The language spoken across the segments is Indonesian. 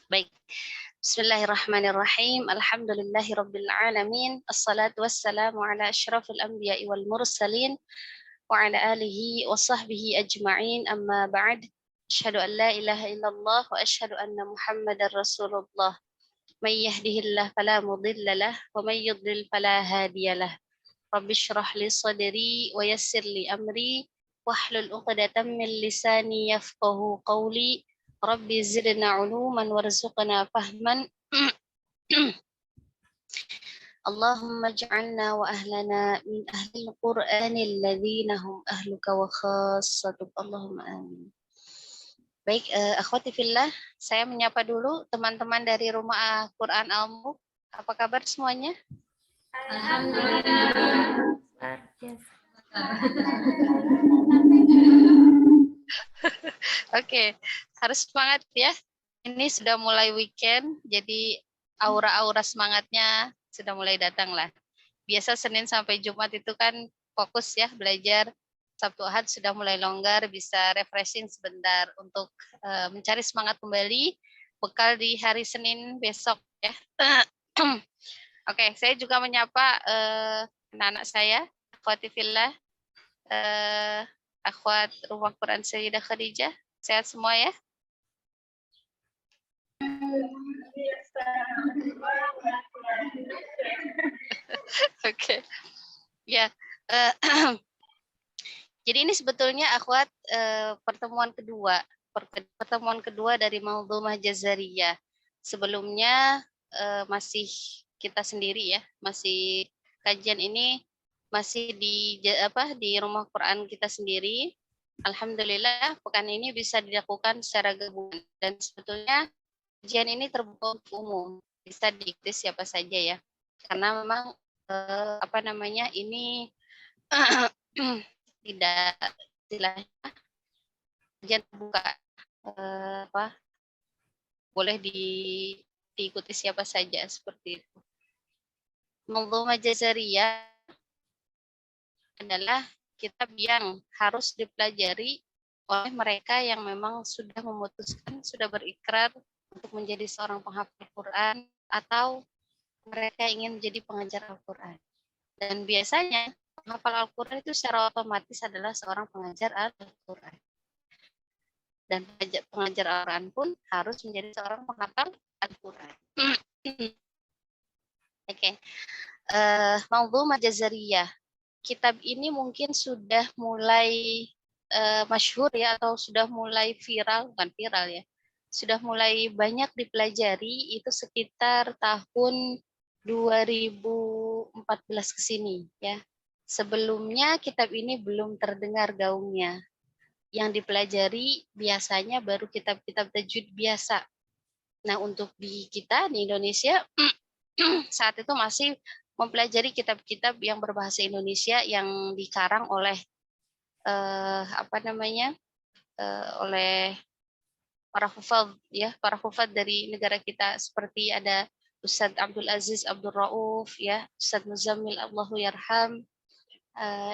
Baik. Bismillahirrahmanirrahim. Alhamdulillahirabbil alamin. Assalatu wassalamu ala asyrafil anbiya'i wal mursalin wa ala alihi wa sahbihi ajma'in. Amma ba'd. Asyhadu an la ilaha illallah wa asyhadu anna Muhammadar Rasulullah. May yahdihillahu fala mudilla lahu wa may yudlil fala hadiyalah. Rabbi shrah li sadri wa yassir li amri wahlul 'uqdatam min lisani yafqahu qawli. Rabbi zidna 'uluman warzuqna fahman. Allahumma ij'alna wa ahlana min ahlil qur'anil ladzina hum ahluka wa khassatuk. Allahumma amin. Baik, akhwati fillah, saya menyapa dulu teman-teman dari Rumah Quran Al-Muq. Apa kabar semuanya? Alhamdulillah. Oke, harus semangat ya. Ini sudah mulai weekend, jadi aura-aura semangatnya sudah mulai datang lah. Biasa Senin sampai Jumat itu kan fokus ya belajar. Sabtu Ahad sudah mulai longgar, bisa refreshing sebentar untuk mencari semangat kembali bekal di hari Senin besok ya. Oke, saya juga menyapa anak-anak saya, akhwati fillah, akhwat Rumah Quran Sayyidah Khadijah. Sehat semua ya? Oke. Ya. Jadi ini sebetulnya akhwat pertemuan kedua dari Manzumah Jazariyah. Sebelumnya masih kita sendiri ya, masih kajian ini masih di Rumah Quran kita sendiri. Alhamdulillah pekan ini bisa dilakukan secara gabungan dan sebetulnya kajian ini terbuka untuk umum, bisa diikuti siapa saja ya. Karena memang ini tidak istilahnya kajian terbuka, boleh diikuti siapa saja seperti itu. Manzumah Jazariyah adalah kitab yang harus dipelajari oleh mereka yang memang sudah memutuskan, sudah berikrar untuk menjadi seorang penghafal Quran atau mereka ingin menjadi pengajar Al-Quran. Dan biasanya penghafal Al-Quran itu secara otomatis adalah seorang pengajar Al-Quran. Dan pengajar Al-Quran pun harus menjadi seorang penghafal Al-Quran. Oke. Manzumah Jazariyah. Kitab ini mungkin sudah mulai masyhur ya, atau sudah mulai viral, bukan viral ya, sudah mulai banyak dipelajari itu sekitar tahun 2014 ke sini ya. Sebelumnya kitab ini belum terdengar gaungnya. Yang dipelajari biasanya baru kitab-kitab tajwid biasa. Nah, untuk di kita di Indonesia saat itu masih mempelajari kitab-kitab yang berbahasa Indonesia yang dikarang oleh oleh para hufadz ya, para hufadz dari negara kita, seperti ada Ustadz Abdul Aziz Abdul Rauf ya, Ustadz Muzammil Allahu Yarham.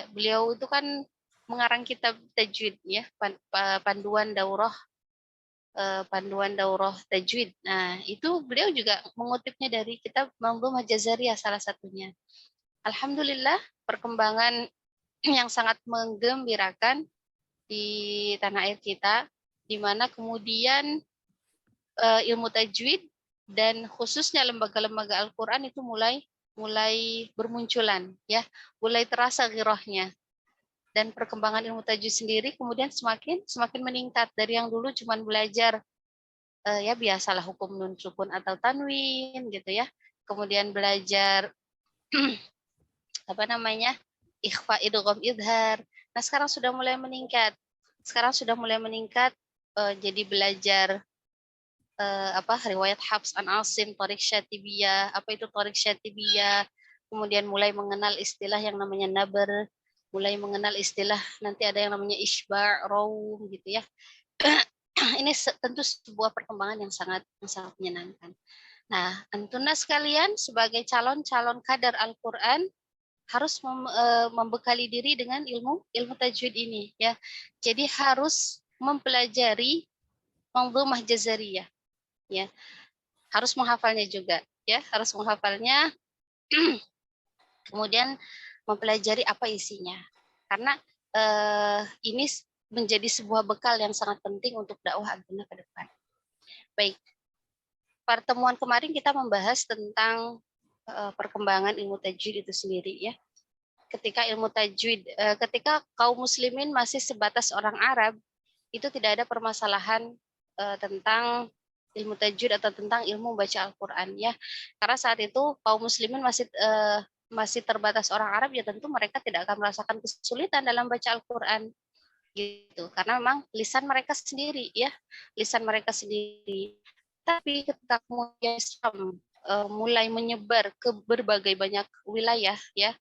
Beliau itu kan mengarang kitab tajwid ya, panduan daurah tajwid. Nah, itu beliau juga mengutipnya dari kitab Manzumah Jazariyah salah satunya. Alhamdulillah perkembangan yang sangat menggembirakan di tanah air kita, di mana kemudian ilmu tajwid dan khususnya lembaga-lembaga Al-Quran itu mulai bermunculan ya, mulai terasa ghirahnya. Dan perkembangan ilmu tajwid sendiri kemudian semakin meningkat dari yang dulu cuma belajar ya biasalah hukum nun sukun atau tanwin gitu ya. Kemudian belajar ikhfa, idgham, idhar. Nah, sekarang sudah mulai meningkat. Jadi belajar riwayat Hafs an Asim, Thariq Syatibiyah, apa itu Thariq Syatibiyah, kemudian mulai mengenal istilah yang namanya nabar, mulai mengenal istilah nanti ada yang namanya isba', raum gitu ya. Ini tentu sebuah perkembangan yang sangat menyenangkan. Nah, antuna sekalian sebagai calon-calon kader Al-Quran harus membekali diri dengan ilmu tajwid ini ya. Jadi harus mempelajari Manzumah Jazariyah. ya. Harus menghafalnya juga, ya, harus menghafalnya. Kemudian mempelajari apa isinya. Karena ini menjadi sebuah bekal yang sangat penting untuk dakwah Al-Sunnah ke depan. Baik, pertemuan kemarin kita membahas tentang perkembangan ilmu tajwid itu sendiri, ya. Ketika ilmu tajwid, ketika kaum muslimin masih sebatas orang Arab, itu tidak ada permasalahan tentang ilmu tajwid atau tentang ilmu baca Al-Quran, ya. Karena saat itu kaum muslimin masih terbatas orang Arab, ya tentu mereka tidak akan merasakan kesulitan dalam baca Al-Quran, gitu. Karena memang lisan mereka sendiri, ya, lisan mereka sendiri. Tapi ketika kemudian Islam mulai menyebar ke berbagai banyak wilayah, ya.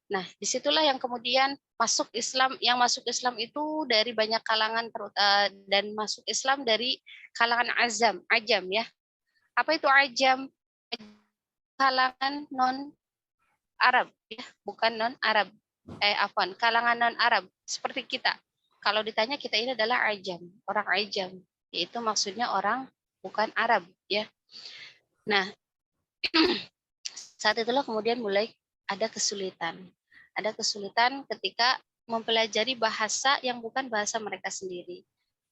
Nah, disitulah yang kemudian masuk Islam, yang masuk Islam itu dari banyak kalangan, dan masuk Islam dari kalangan ajam, ya. Apa itu ajam? Kalangan non Arab, ya, bukan non Arab. Kalangan non Arab seperti kita. Kalau ditanya kita ini adalah ajam, orang ajam, yaitu maksudnya orang bukan Arab, ya. Nah, saat itulah kemudian mulai ada kesulitan. Ada kesulitan ketika mempelajari bahasa yang bukan bahasa mereka sendiri.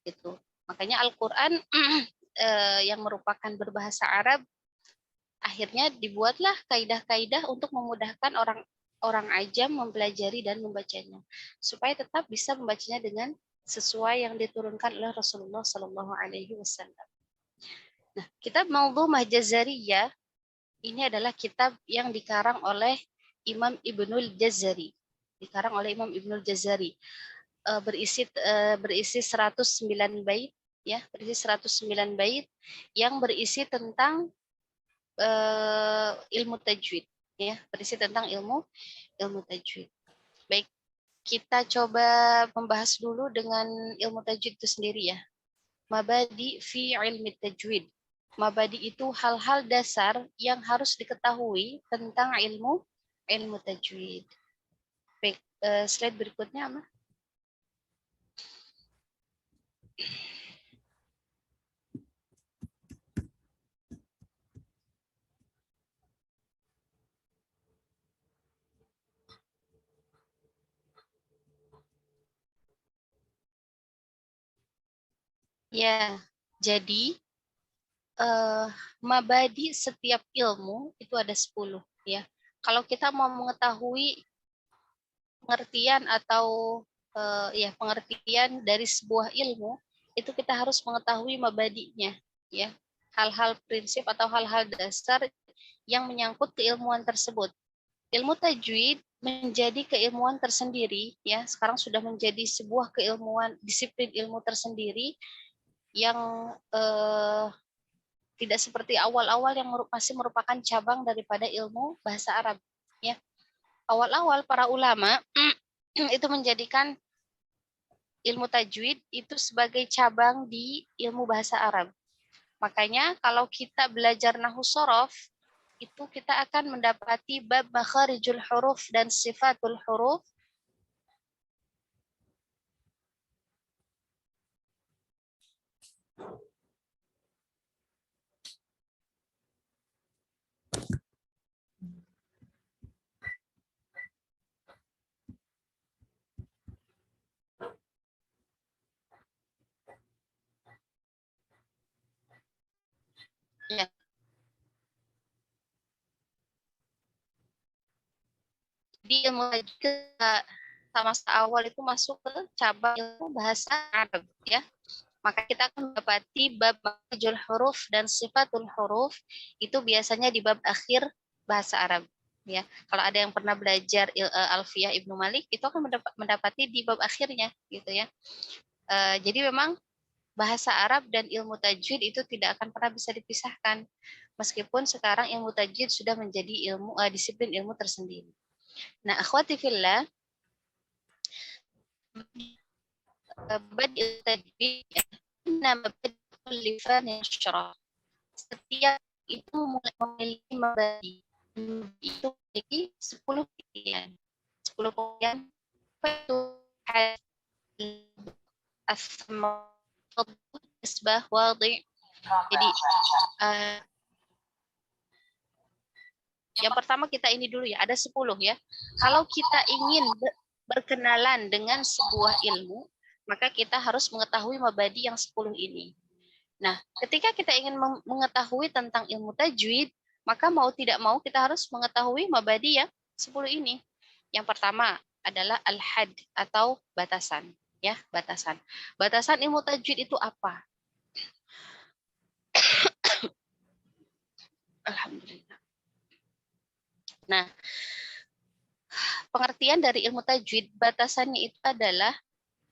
Gitu. Makanya Al-Quran yang merupakan berbahasa Arab, akhirnya dibuatlah kaidah-kaidah untuk memudahkan orang ajam mempelajari dan membacanya, supaya tetap bisa membacanya dengan sesuai yang diturunkan oleh Rasulullah Shallallahu Alaihi Wasallam. Nah, kitab Mawdhu'ah Jazariyah ini adalah kitab yang dikarang oleh Imam Ibnul Jazari. Dikarang oleh Imam Ibnul Jazari. Berisi 109 bait, ya, berisi 109 bait yang berisi tentang ilmu tajwid, ya, berisi tentang ilmu tajwid. Baik, kita coba membahas dulu dengan ilmu tajwid itu sendiri, ya. Mabadi fi ilmi tajwid. Mabadi itu hal-hal dasar yang harus diketahui tentang ilmu tajwid. Baik, slide berikutnya, Ama. Ya, jadi mabadi setiap ilmu itu ada 10, ya. Kalau kita mau mengetahui pengertian atau pengertian dari sebuah ilmu, itu kita harus mengetahui mabadinya, ya. Hal-hal prinsip atau hal-hal dasar yang menyangkut keilmuan tersebut. Ilmu tajwid menjadi keilmuan tersendiri, ya. Sekarang sudah menjadi sebuah keilmuan, disiplin ilmu tersendiri yang tidak seperti awal-awal yang masih merupakan cabang daripada ilmu bahasa Arab, ya. Awal-awal para ulama itu menjadikan ilmu tajwid itu sebagai cabang di ilmu bahasa Arab. Makanya kalau kita belajar nahwu shorof, itu kita akan mendapati bab makharijul huruf dan sifatul huruf. Ya. Di ilmu tajwid sama awal itu masuk ke cabang ilmu bahasa Arab, ya. Maka kita akan mendapati bab makharijul huruf dan sifatul huruf itu biasanya di bab akhir bahasa Arab, ya. Kalau ada yang pernah belajar Alfiyah Ibnu Malik, itu akan mendapati di bab akhirnya, gitu, ya. Jadi memang bahasa Arab dan ilmu tajwid itu tidak akan pernah bisa dipisahkan, meskipun sekarang ilmu tajwid sudah menjadi disiplin ilmu tersendiri. Nah, akhwati fillah, badi tajwid, nama badi kulli fanin syarah. Setiap itu memiliki mabadi. Itu memiliki 10 bagian. 10 bagian itu asma, isbah, wadhi, Jadi yang pertama kita ini dulu ya, ada 10 ya. Kalau kita ingin berkenalan dengan sebuah ilmu, maka kita harus mengetahui mabadi yang 10 ini. Nah, ketika kita ingin mengetahui tentang ilmu tajwid, maka mau tidak mau kita harus mengetahui mabadi yang 10 ini. Yang pertama adalah al-had atau batasan, ya, batasan. Batasan ilmu tajwid itu apa? Alhamdulillah. Nah, pengertian dari ilmu tajwid, batasannya itu adalah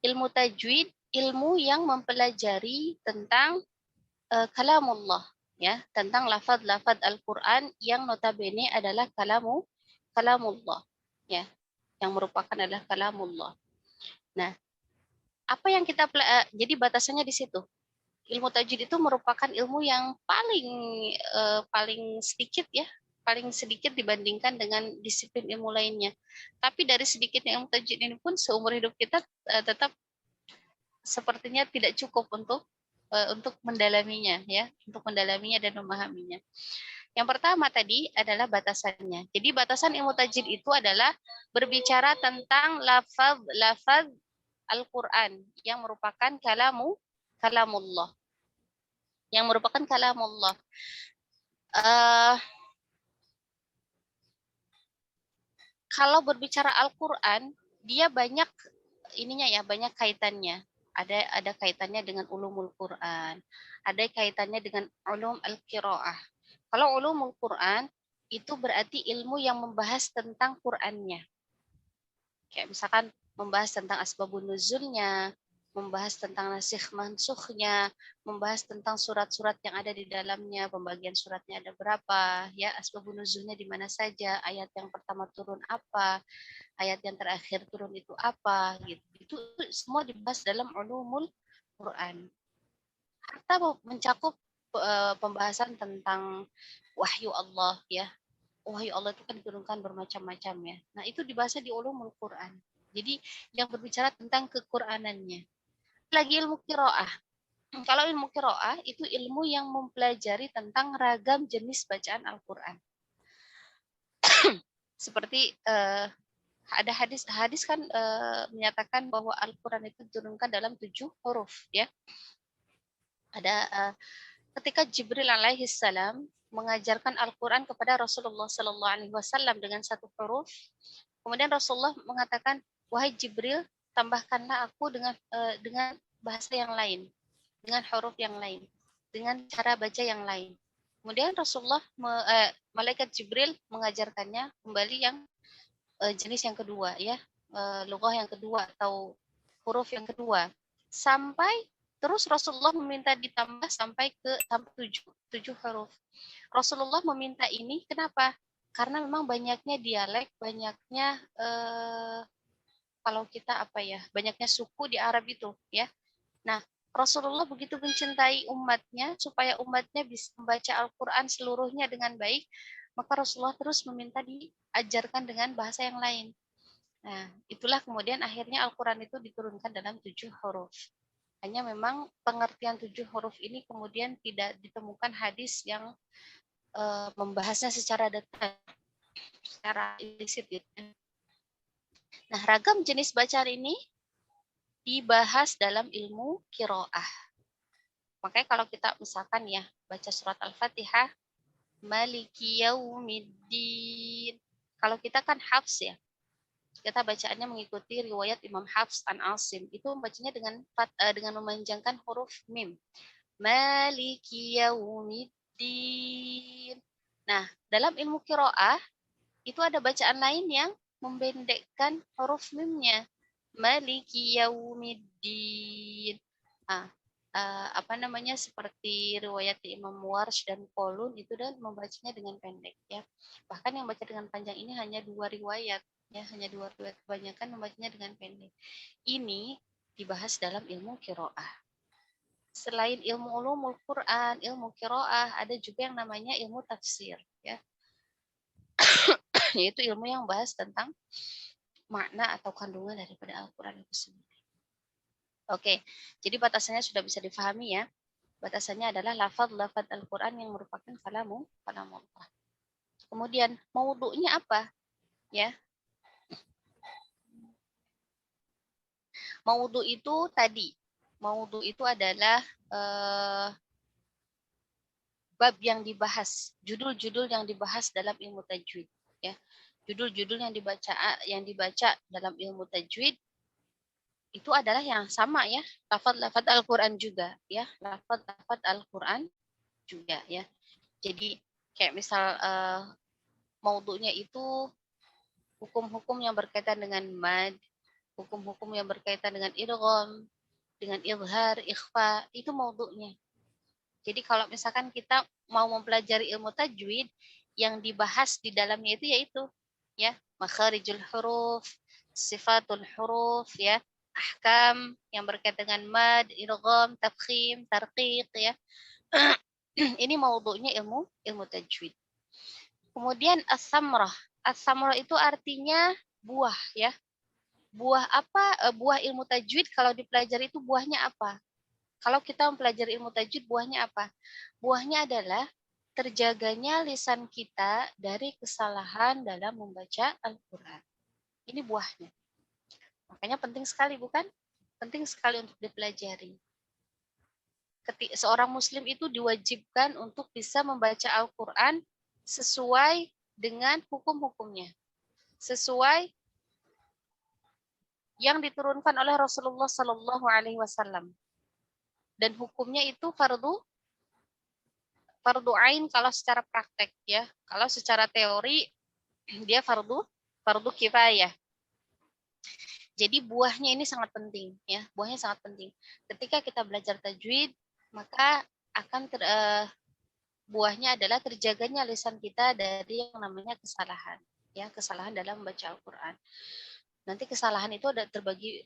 ilmu tajwid, ilmu yang mempelajari tentang kalamullah, ya, tentang lafaz-lafaz Al-Qur'an yang notabene adalah kalamullah, ya, yang merupakan adalah kalamullah. Nah, apa yang kita jadi batasannya di situ. Ilmu tajwid itu merupakan ilmu yang paling sedikit ya, paling sedikit dibandingkan dengan disiplin ilmu lainnya. Tapi dari sedikitnya ilmu tajwid ini pun seumur hidup kita tetap sepertinya tidak cukup untuk mendalaminya ya, untuk mendalaminya dan memahaminya. Yang pertama tadi adalah batasannya. Jadi batasan ilmu tajwid itu adalah berbicara tentang lafaz Al-Qur'an yang merupakan kalamullah. Yang merupakan kalamullah. Kalau berbicara Al-Qur'an, dia banyak ininya ya, banyak kaitannya. Ada kaitannya dengan ulumul Quran, ada kaitannya dengan ulum al-qiraah. Kalau ulumul Quran itu berarti ilmu yang membahas tentang Qurannya. Kayak misalkan membahas tentang asbabun nuzulnya, membahas tentang nasikh mansukhnya, membahas tentang surat-surat yang ada di dalamnya, pembagian suratnya ada berapa, ya, asbabun nuzulnya di mana saja, ayat yang pertama turun apa, ayat yang terakhir turun itu apa, gitu. Itu semua dibahas dalam ulumul Quran. Harta mencakup pembahasan tentang wahyu Allah, ya. Wahyu Allah itu kan diturunkan bermacam-macam ya. Nah, itu dibahasnya di ulumul Quran. Jadi yang berbicara tentang kequranannya. Lagi ilmu qiraah. Kalau ilmu qiraah itu ilmu yang mempelajari tentang ragam jenis bacaan Al-Qur'an. Seperti ada hadis kan menyatakan bahwa Al-Qur'an itu diturunkan dalam 7 huruf ya. Ada ketika Jibril alaihi salam mengajarkan Al-Qur'an kepada Rasulullah sallallahu alaihi wasallam dengan 1 huruf. Kemudian Rasulullah mengatakan, "Wahai Jibril, tambahkanlah aku dengan bahasa yang lain, dengan huruf yang lain, dengan cara baca yang lain." Kemudian Rasulullah malaikat Jibril mengajarkannya kembali yang jenis yang kedua ya, lughah yang kedua atau huruf yang kedua. Sampai terus Rasulullah meminta ditambah sampai 7 huruf. Rasulullah meminta ini kenapa? Karena memang banyaknya dialek, banyaknya kalau kita apa ya, banyaknya suku di Arab itu ya. Nah, Rasulullah begitu mencintai umatnya supaya umatnya bisa membaca Al-Qur'an seluruhnya dengan baik, maka Rasulullah terus meminta diajarkan dengan bahasa yang lain. Nah, itulah kemudian akhirnya Al-Qur'an itu diturunkan dalam 7 huruf. Hanya memang pengertian 7 huruf ini kemudian tidak ditemukan hadis yang membahasnya secara detail, secara implisit gitu. Nah, ragam jenis bacaan ini dibahas dalam ilmu qiraah. Makanya kalau kita misalkan ya baca surat Al-Fatihah, Maliki Yaumiddin. Kalau kita kan hafs ya, kita bacaannya mengikuti riwayat Imam Hafs an Asim. Itu bacanya dengan memanjangkan huruf mim. Maliki Yaumiddin. Nah, dalam ilmu qiraah itu ada bacaan lain yang membendekkan huruf mimnya. Maliki Yaumiddin. Apa namanya seperti riwayat Imam Warsh dan Qalun itu dan membacanya dengan pendek ya. Bahkan yang baca dengan panjang ini hanya 2 riwayat ya, hanya 2 riwayat. Kebanyakan membacanya dengan pendek. Ini dibahas dalam ilmu qiraah. Selain ilmu ulumul Quran, ilmu qiraah, ada juga yang namanya ilmu tafsir ya. Yaitu ilmu yang bahas tentang makna atau kandungan daripada Al-Qur'an itu sendiri. Oke, jadi batasannya sudah bisa difahami ya. Batasannya adalah lafaz-lafaz Al-Quran yang merupakan kalamullah. Kemudian maudhu'nya apa? Ya, maudhu' itu tadi. Maudhu' itu adalah bab yang dibahas, judul-judul yang dibahas dalam ilmu tajwid. Ya, judul-judul yang dibaca dalam ilmu tajwid itu adalah yang sama ya, lafaz-lafaz Al-Quran juga ya, lafaz-lafaz Al-Quran juga ya. Jadi kayak misal maudhu'nya itu hukum-hukum yang berkaitan dengan mad, hukum-hukum yang berkaitan dengan idgham, dengan izhar, ikhfa, itu maudhu'nya. Jadi kalau misalkan kita mau mempelajari ilmu tajwid, yang dibahas di dalamnya itu yaitu ya, makharijul huruf, sifatul huruf ya, ahkam yang berkaitan dengan mad, idgham, tafkhim, tarqiq ya. Ini maudhu'nya ilmu tajwid. Kemudian as-samrah. As-samrah itu artinya buah ya. Buah apa? Buah ilmu tajwid kalau dipelajari itu buahnya apa? Kalau kita mempelajari ilmu tajwid, buahnya apa? Buahnya adalah terjaganya lisan kita dari kesalahan dalam membaca Al-Quran. Ini buahnya. Makanya penting sekali, bukan? Penting sekali untuk dipelajari. Seorang muslim itu diwajibkan untuk bisa membaca Al-Quran sesuai dengan hukum-hukumnya. Sesuai yang diturunkan oleh Rasulullah Sallallahu Alaihi Wasallam. Dan hukumnya itu fardu ain kalau secara praktek ya. Kalau secara teori dia fardu kifayah. Jadi buahnya ini sangat penting ya. Buahnya sangat penting. Ketika kita belajar tajwid, maka akan buahnya adalah terjaganya lisan kita dari yang namanya kesalahan ya, kesalahan dalam membaca Al-Qur'an. Nanti kesalahan itu ada terbagi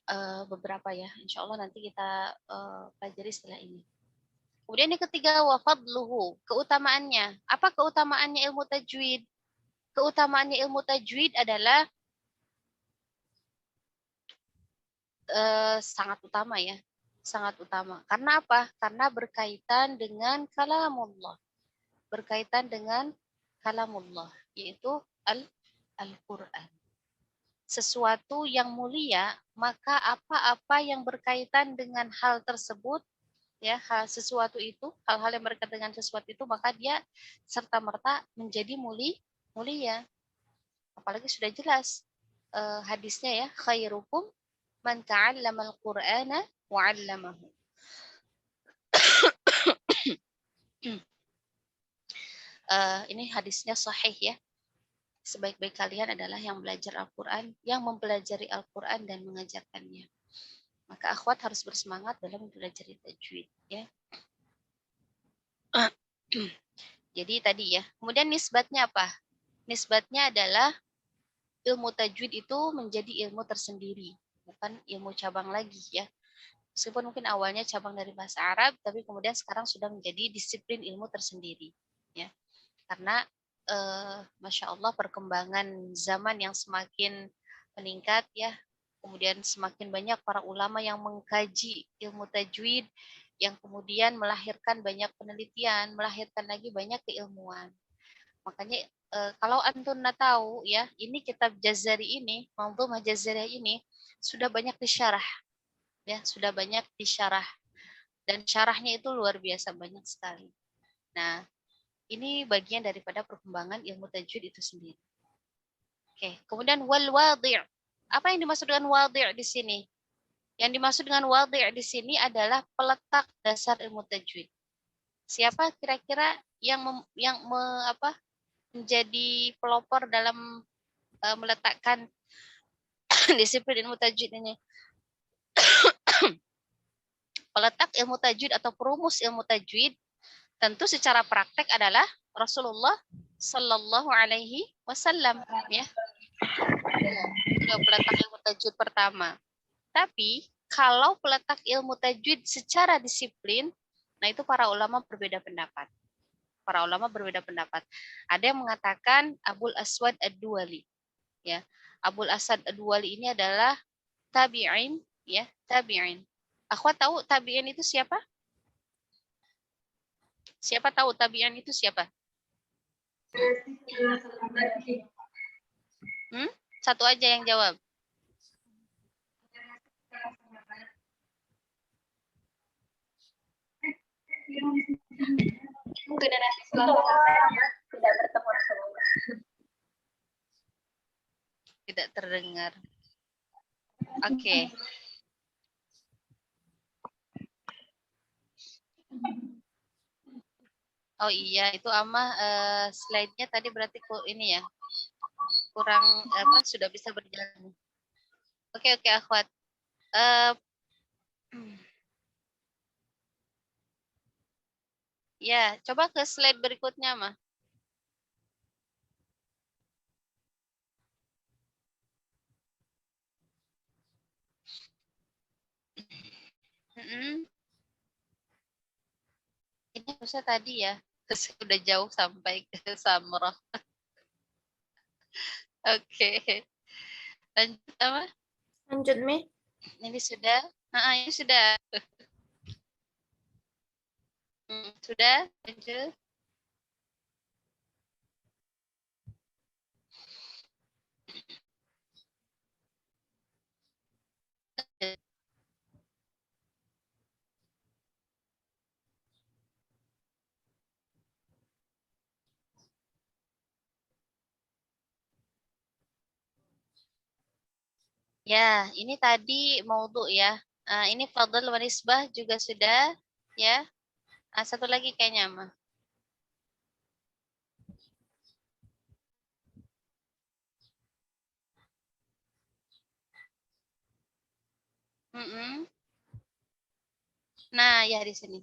beberapa ya. Insya Allah nanti kita pelajari setelah ini. Kemudian yang ketiga, wa fadluhu, keutamaannya. Apa keutamaannya ilmu tajwid? Keutamaannya ilmu tajwid adalah sangat utama ya. Sangat utama. Karena apa? Karena berkaitan dengan kalamullah. Berkaitan dengan kalamullah, yaitu Al-Quran. Sesuatu yang mulia, maka apa-apa yang berkaitan dengan hal tersebut ya, sesuatu itu, hal-hal yang berkaitan dengan sesuatu itu, maka dia serta merta menjadi mulia. Apalagi sudah jelas hadisnya ya, khairukum man ta'allama al-Qur'ana wa 'allamahu. Ini hadisnya sahih ya. Sebaik-baik kalian adalah yang belajar Al-Quran, yang mempelajari Al-Quran dan mengajarkannya. Maka akhwat harus bersemangat dalam mempelajari tajwid ya. Jadi tadi ya. Kemudian nisbatnya apa? Nisbatnya adalah ilmu tajwid itu menjadi ilmu tersendiri, bukan ilmu cabang lagi ya. Meskipun mungkin awalnya cabang dari bahasa Arab, tapi kemudian sekarang sudah menjadi disiplin ilmu tersendiri ya. Karena Masya Allah perkembangan zaman yang semakin meningkat ya, kemudian semakin banyak para ulama yang mengkaji ilmu tajwid, yang kemudian melahirkan banyak penelitian, melahirkan lagi banyak keilmuan. Makanya kalau Antuna tahu ya, ini kitab Jazari ini, Manzumah Jazariyah ini sudah banyak disyarah ya, sudah banyak disyarah, dan syarahnya itu luar biasa banyak sekali. Nah, ini bagian daripada perkembangan ilmu tajwid itu sendiri. Oke, kemudian wal wadhi'. Apa yang dimaksud dengan wadhi' di sini? Yang dimaksud dengan wadhi' di sini adalah peletak dasar ilmu tajwid. Siapa kira-kira yang menjadi pelopor dalam meletakkan disiplin ilmu tajwid ini? Peletak ilmu tajwid atau perumus ilmu tajwid tentu secara praktek adalah Rasulullah Sallallahu Alaihi Wasallam ya. Beliau peletak ilmu tajwid pertama. Tapi kalau peletak ilmu tajwid secara disiplin, nah itu para ulama berbeda pendapat. Para ulama berbeda pendapat. Ada yang mengatakan Abul Aswad Ad-Duwali. Ya, Abul Aswad Ad-Duwali ini adalah tabi'in, ya, tabi'in. Akhwat tahu tabi'in itu siapa? Siapa tahu tabi'in itu siapa? Satu aja yang jawab. Generasi setelah tidak bertemu Rasulullah. Tidak terdengar. Oke. Oh iya, itu slide-nya tadi berarti ini ya. Kurang sudah bisa berjalan. Oke, akhwat. Ya, coba ke slide berikutnya, mah. Ini harusnya tadi ya. Terus udah jauh sampai ke Samrah. Oke. Lanjut apa? Lanjut, Mi. Ini sudah? Ini sudah. Sudah? Lanjut. Ya, ini tadi maudhu ya. Ini fadl wa nisbah juga sudah ya. Satu lagi kayaknya mah. Nah, ya di sini.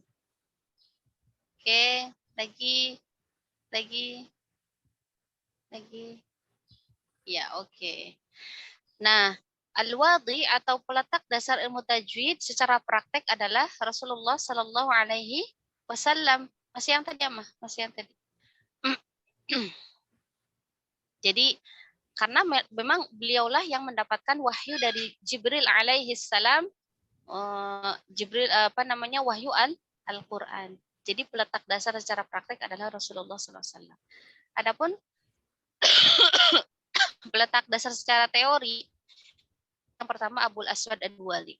Oke, lagi. Ya, oke. Nah, al-wadi atau peletak dasar ilmu tajwid secara praktek adalah Rasulullah Shallallahu Alaihi Wasallam. Masih yang tadi, mah? Masih yang tadi. Jadi karena memang beliaulah yang mendapatkan wahyu dari Jibril alaihi salam, Jibril wahyu Al-Qur'an. Jadi peletak dasar secara praktek adalah Rasulullah SAW. Adapun peletak dasar secara teori, yang pertama Abul Aswad Ad-Duwali.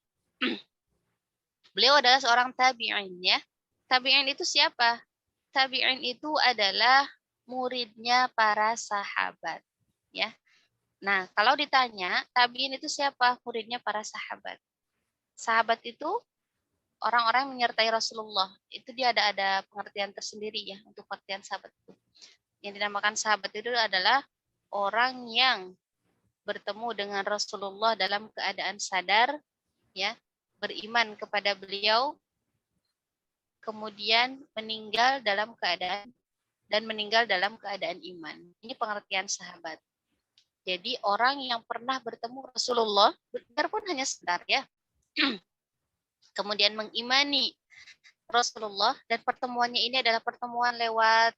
Beliau adalah seorang tabi'in ya. Tabi'in itu siapa? Tabi'in itu adalah muridnya para sahabat ya. Nah, kalau ditanya, tabi'in itu siapa? Muridnya para sahabat. Sahabat itu orang-orang yang menyertai Rasulullah. Itu dia ada pengertian tersendiri ya untuk pengertian sahabat itu. Yang dinamakan sahabat itu adalah orang yang bertemu dengan Rasulullah dalam keadaan sadar, ya, beriman kepada beliau, kemudian meninggal dalam keadaan iman. Ini pengertian sahabat. Jadi orang yang pernah bertemu Rasulullah, biarpun hanya sebentar ya, kemudian mengimani Rasulullah, dan pertemuannya ini adalah pertemuan lewat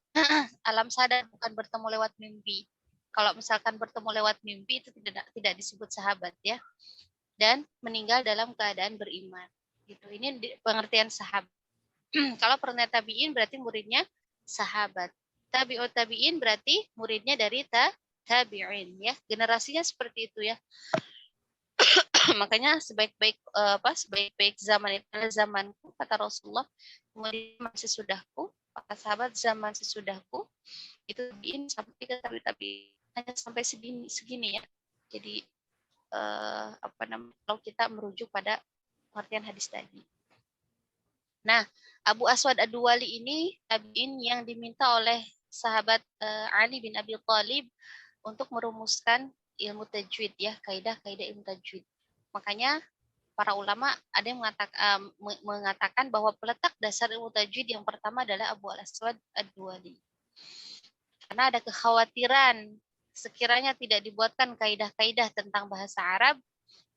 alam sadar, bukan bertemu lewat mimpi. Kalau misalkan bertemu lewat mimpi itu tidak disebut sahabat ya. Dan meninggal dalam keadaan beriman. Gitu. Ini pengertian sahabat. Kalau pernah tabiin berarti muridnya sahabat. Tabi'ut tabiin berarti muridnya dari tabi'in ya. Generasinya seperti itu ya. Makanya sebaik-baik zaman itu adalah zamanku, kata Rasulullah. Kemudian masih sudahku, kata sahabat, zaman sesudahku itu tabiin sampai ke tabi hanya sampai segini ya. Jadi kalau kita merujuk pada pengertian hadis tadi. Nah, Abu Aswad Ad-Duwali ini tabiin yang diminta oleh sahabat Ali bin Abi Thalib untuk merumuskan ilmu tajwid ya, kaidah-kaidah ilmu tajwid. Makanya para ulama ada yang mengatakan bahwa peletak dasar ilmu tajwid yang pertama adalah Abu Aswad Ad-Duwali. Karena ada kekhawatiran sekiranya tidak dibuatkan kaidah-kaidah tentang bahasa Arab,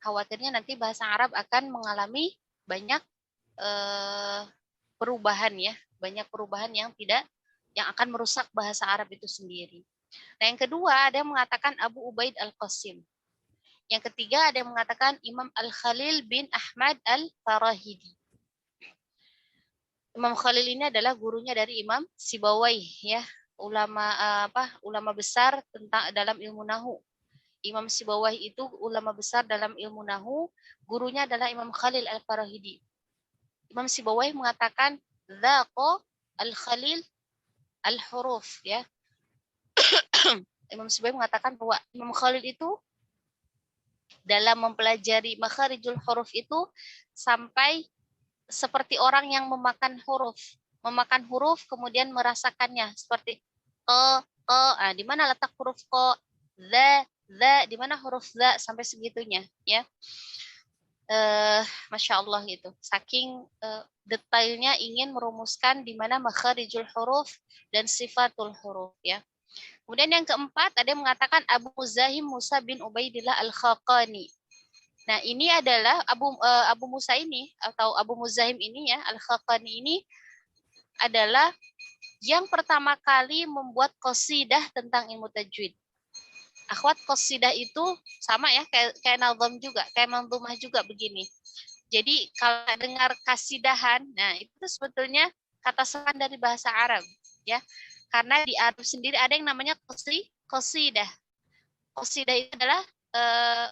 khawatirnya nanti bahasa Arab akan mengalami banyak perubahan ya, banyak perubahan yang akan merusak bahasa Arab itu sendiri. Nah, yang kedua ada yang mengatakan Abu Ubaid Al-Qasim. Yang ketiga ada yang mengatakan Imam Al-Khalil bin Ahmad Al-Farahidi. Imam Khalil ini adalah gurunya dari Imam Sibawai, ya, ulama besar tentang dalam ilmu nahu. Imam Sibawai itu ulama besar dalam ilmu nahu, gurunya adalah Imam Khalil Al-Farahidi. Imam Sibawai mengatakan dzaqa al-Khalil al-huruf, ya. Imam Sibawai mengatakan bahwa Imam Khalil itu dalam mempelajari makharijul huruf itu sampai seperti orang yang memakan huruf kemudian merasakannya seperti di mana letak huruf ko, za, di mana huruf za sampai segitunya, ya. Masya Allah gitu, saking detailnya ingin merumuskan di mana makharijul huruf dan sifatul huruf, ya. Kemudian yang keempat ada yang mengatakan Abu Muzahim Musa bin Ubaidillah Al-Khaqani. Nah, ini adalah Abu Musa ini atau Abu Muzahim ini, ya, Al-Khaqani ini adalah yang pertama kali membuat qasidah tentang ilmu tajwid. Akhwat, qasidah itu sama ya kayak nazam juga, kayak manzumah juga begini. Jadi kalau dengar kasidahan, nah itu sebetulnya kata serapan dari bahasa Arab, ya. Karena di Arab sendiri ada yang namanya qasidah. Qasidah itu adalah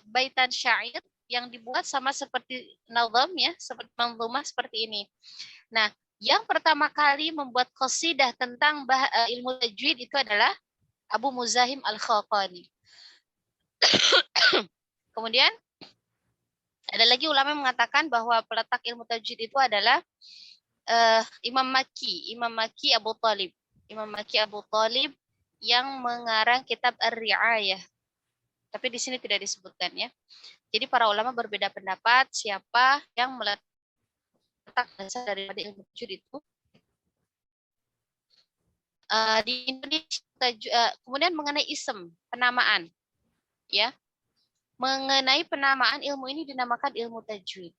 baitan syair yang dibuat sama seperti nazam, ya, seperti manzumah seperti ini. Nah, yang pertama kali membuat qasidah tentang ilmu tajwid itu adalah Abu Muzahim Al-Khaqani. Kemudian ada lagi ulama yang mengatakan bahwa peletak ilmu tajwid itu adalah Imam Maki Abu Talib. Imam Maki Abu Talib yang mengarang kitab Ar-Ri'ayah. Tapi di sini tidak disebutkan, ya. Jadi para ulama berbeda pendapat siapa yang meletak dasar daripada ilmu tajwid itu. Di Indonesia kemudian mengenai ism, penamaan, ya. Mengenai penamaan ilmu ini dinamakan ilmu tajwid.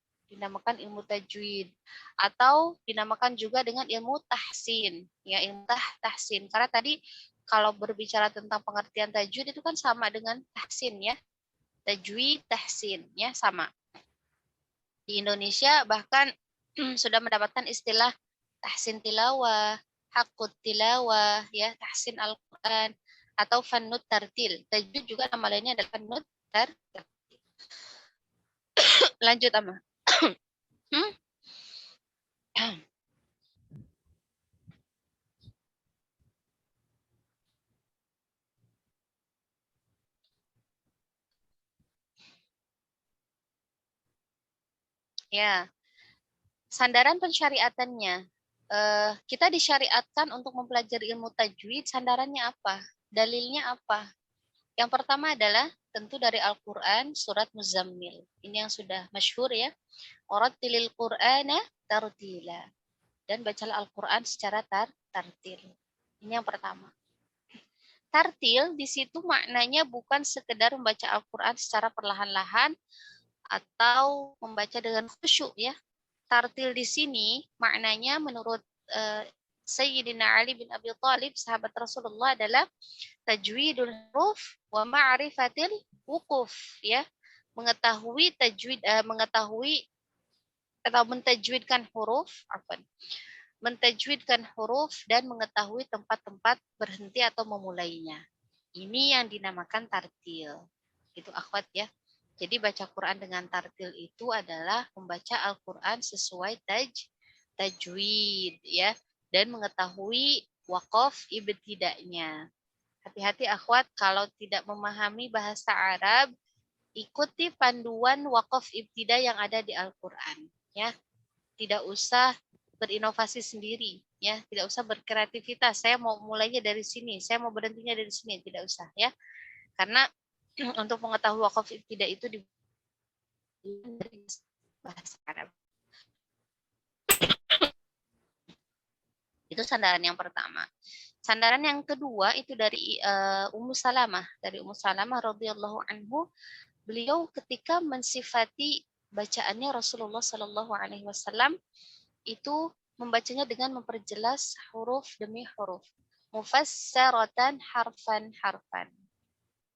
Atau dinamakan juga dengan ilmu tahsin, ya, ilmu tahsin. Karena tadi kalau berbicara tentang pengertian tajwid itu kan sama dengan tahsin, ya. Tajwid, tahsin, ya, sama. Di Indonesia bahkan sudah mendapatkan istilah tahsin tilawah, hakut tilawah, ya, tahsin Al-Quran, atau fannut tartil. Tajwid juga nama lainnya adalah fannut tartil. Lanjut, Ama. Ya, sandaran pensyariatannya. Kita disyariatkan untuk mempelajari ilmu tajwid, sandarannya apa? Dalilnya apa? Yang pertama adalah tentu dari Al-Quran, surat Muzammil. Ini yang sudah masyhur, ya. Urattilil Qur'ana tartila. Dan bacalah Al-Quran secara tartil. Ini yang pertama. Tartil di situ maknanya bukan sekedar membaca Al-Quran secara perlahan-lahan atau membaca dengan khusyuk, ya. Tartil di sini maknanya menurut Sayyidina Ali bin Abi Thalib, sahabat Rasulullah, adalah tajwidul huruf wa ma'rifatil wukuf, ya. Mengetahui tajwid, mengetahui atau mentajwidkan huruf dan mengetahui tempat-tempat berhenti atau memulainya. Ini yang dinamakan tartil. Itu, akhwat, ya. Jadi baca Quran dengan tartil itu adalah membaca Al-Quran sesuai tajwid, ya, dan mengetahui waqaf ibtida'nya. Hati-hati, akhwat, kalau tidak memahami bahasa Arab, ikuti panduan waqaf ibtida yang ada di Al-Quran, ya. Tidak usah berinovasi sendiri, ya. Tidak usah berkreativitas. Saya mau mulainya dari sini, saya mau berhentinya dari sini, tidak usah, ya. Karena untuk mengetahui waqaf ibtida itu di bahasa Arab. Itu sandaran yang pertama. Sandaran yang kedua itu dari Ummu Salamah. Dari Ummu Salamah radhiyallahu anhu, beliau ketika mensifati bacaannya Rasulullah Shallallahu alaihi wasallam itu membacanya dengan memperjelas huruf demi huruf. Mufassaratan harfan.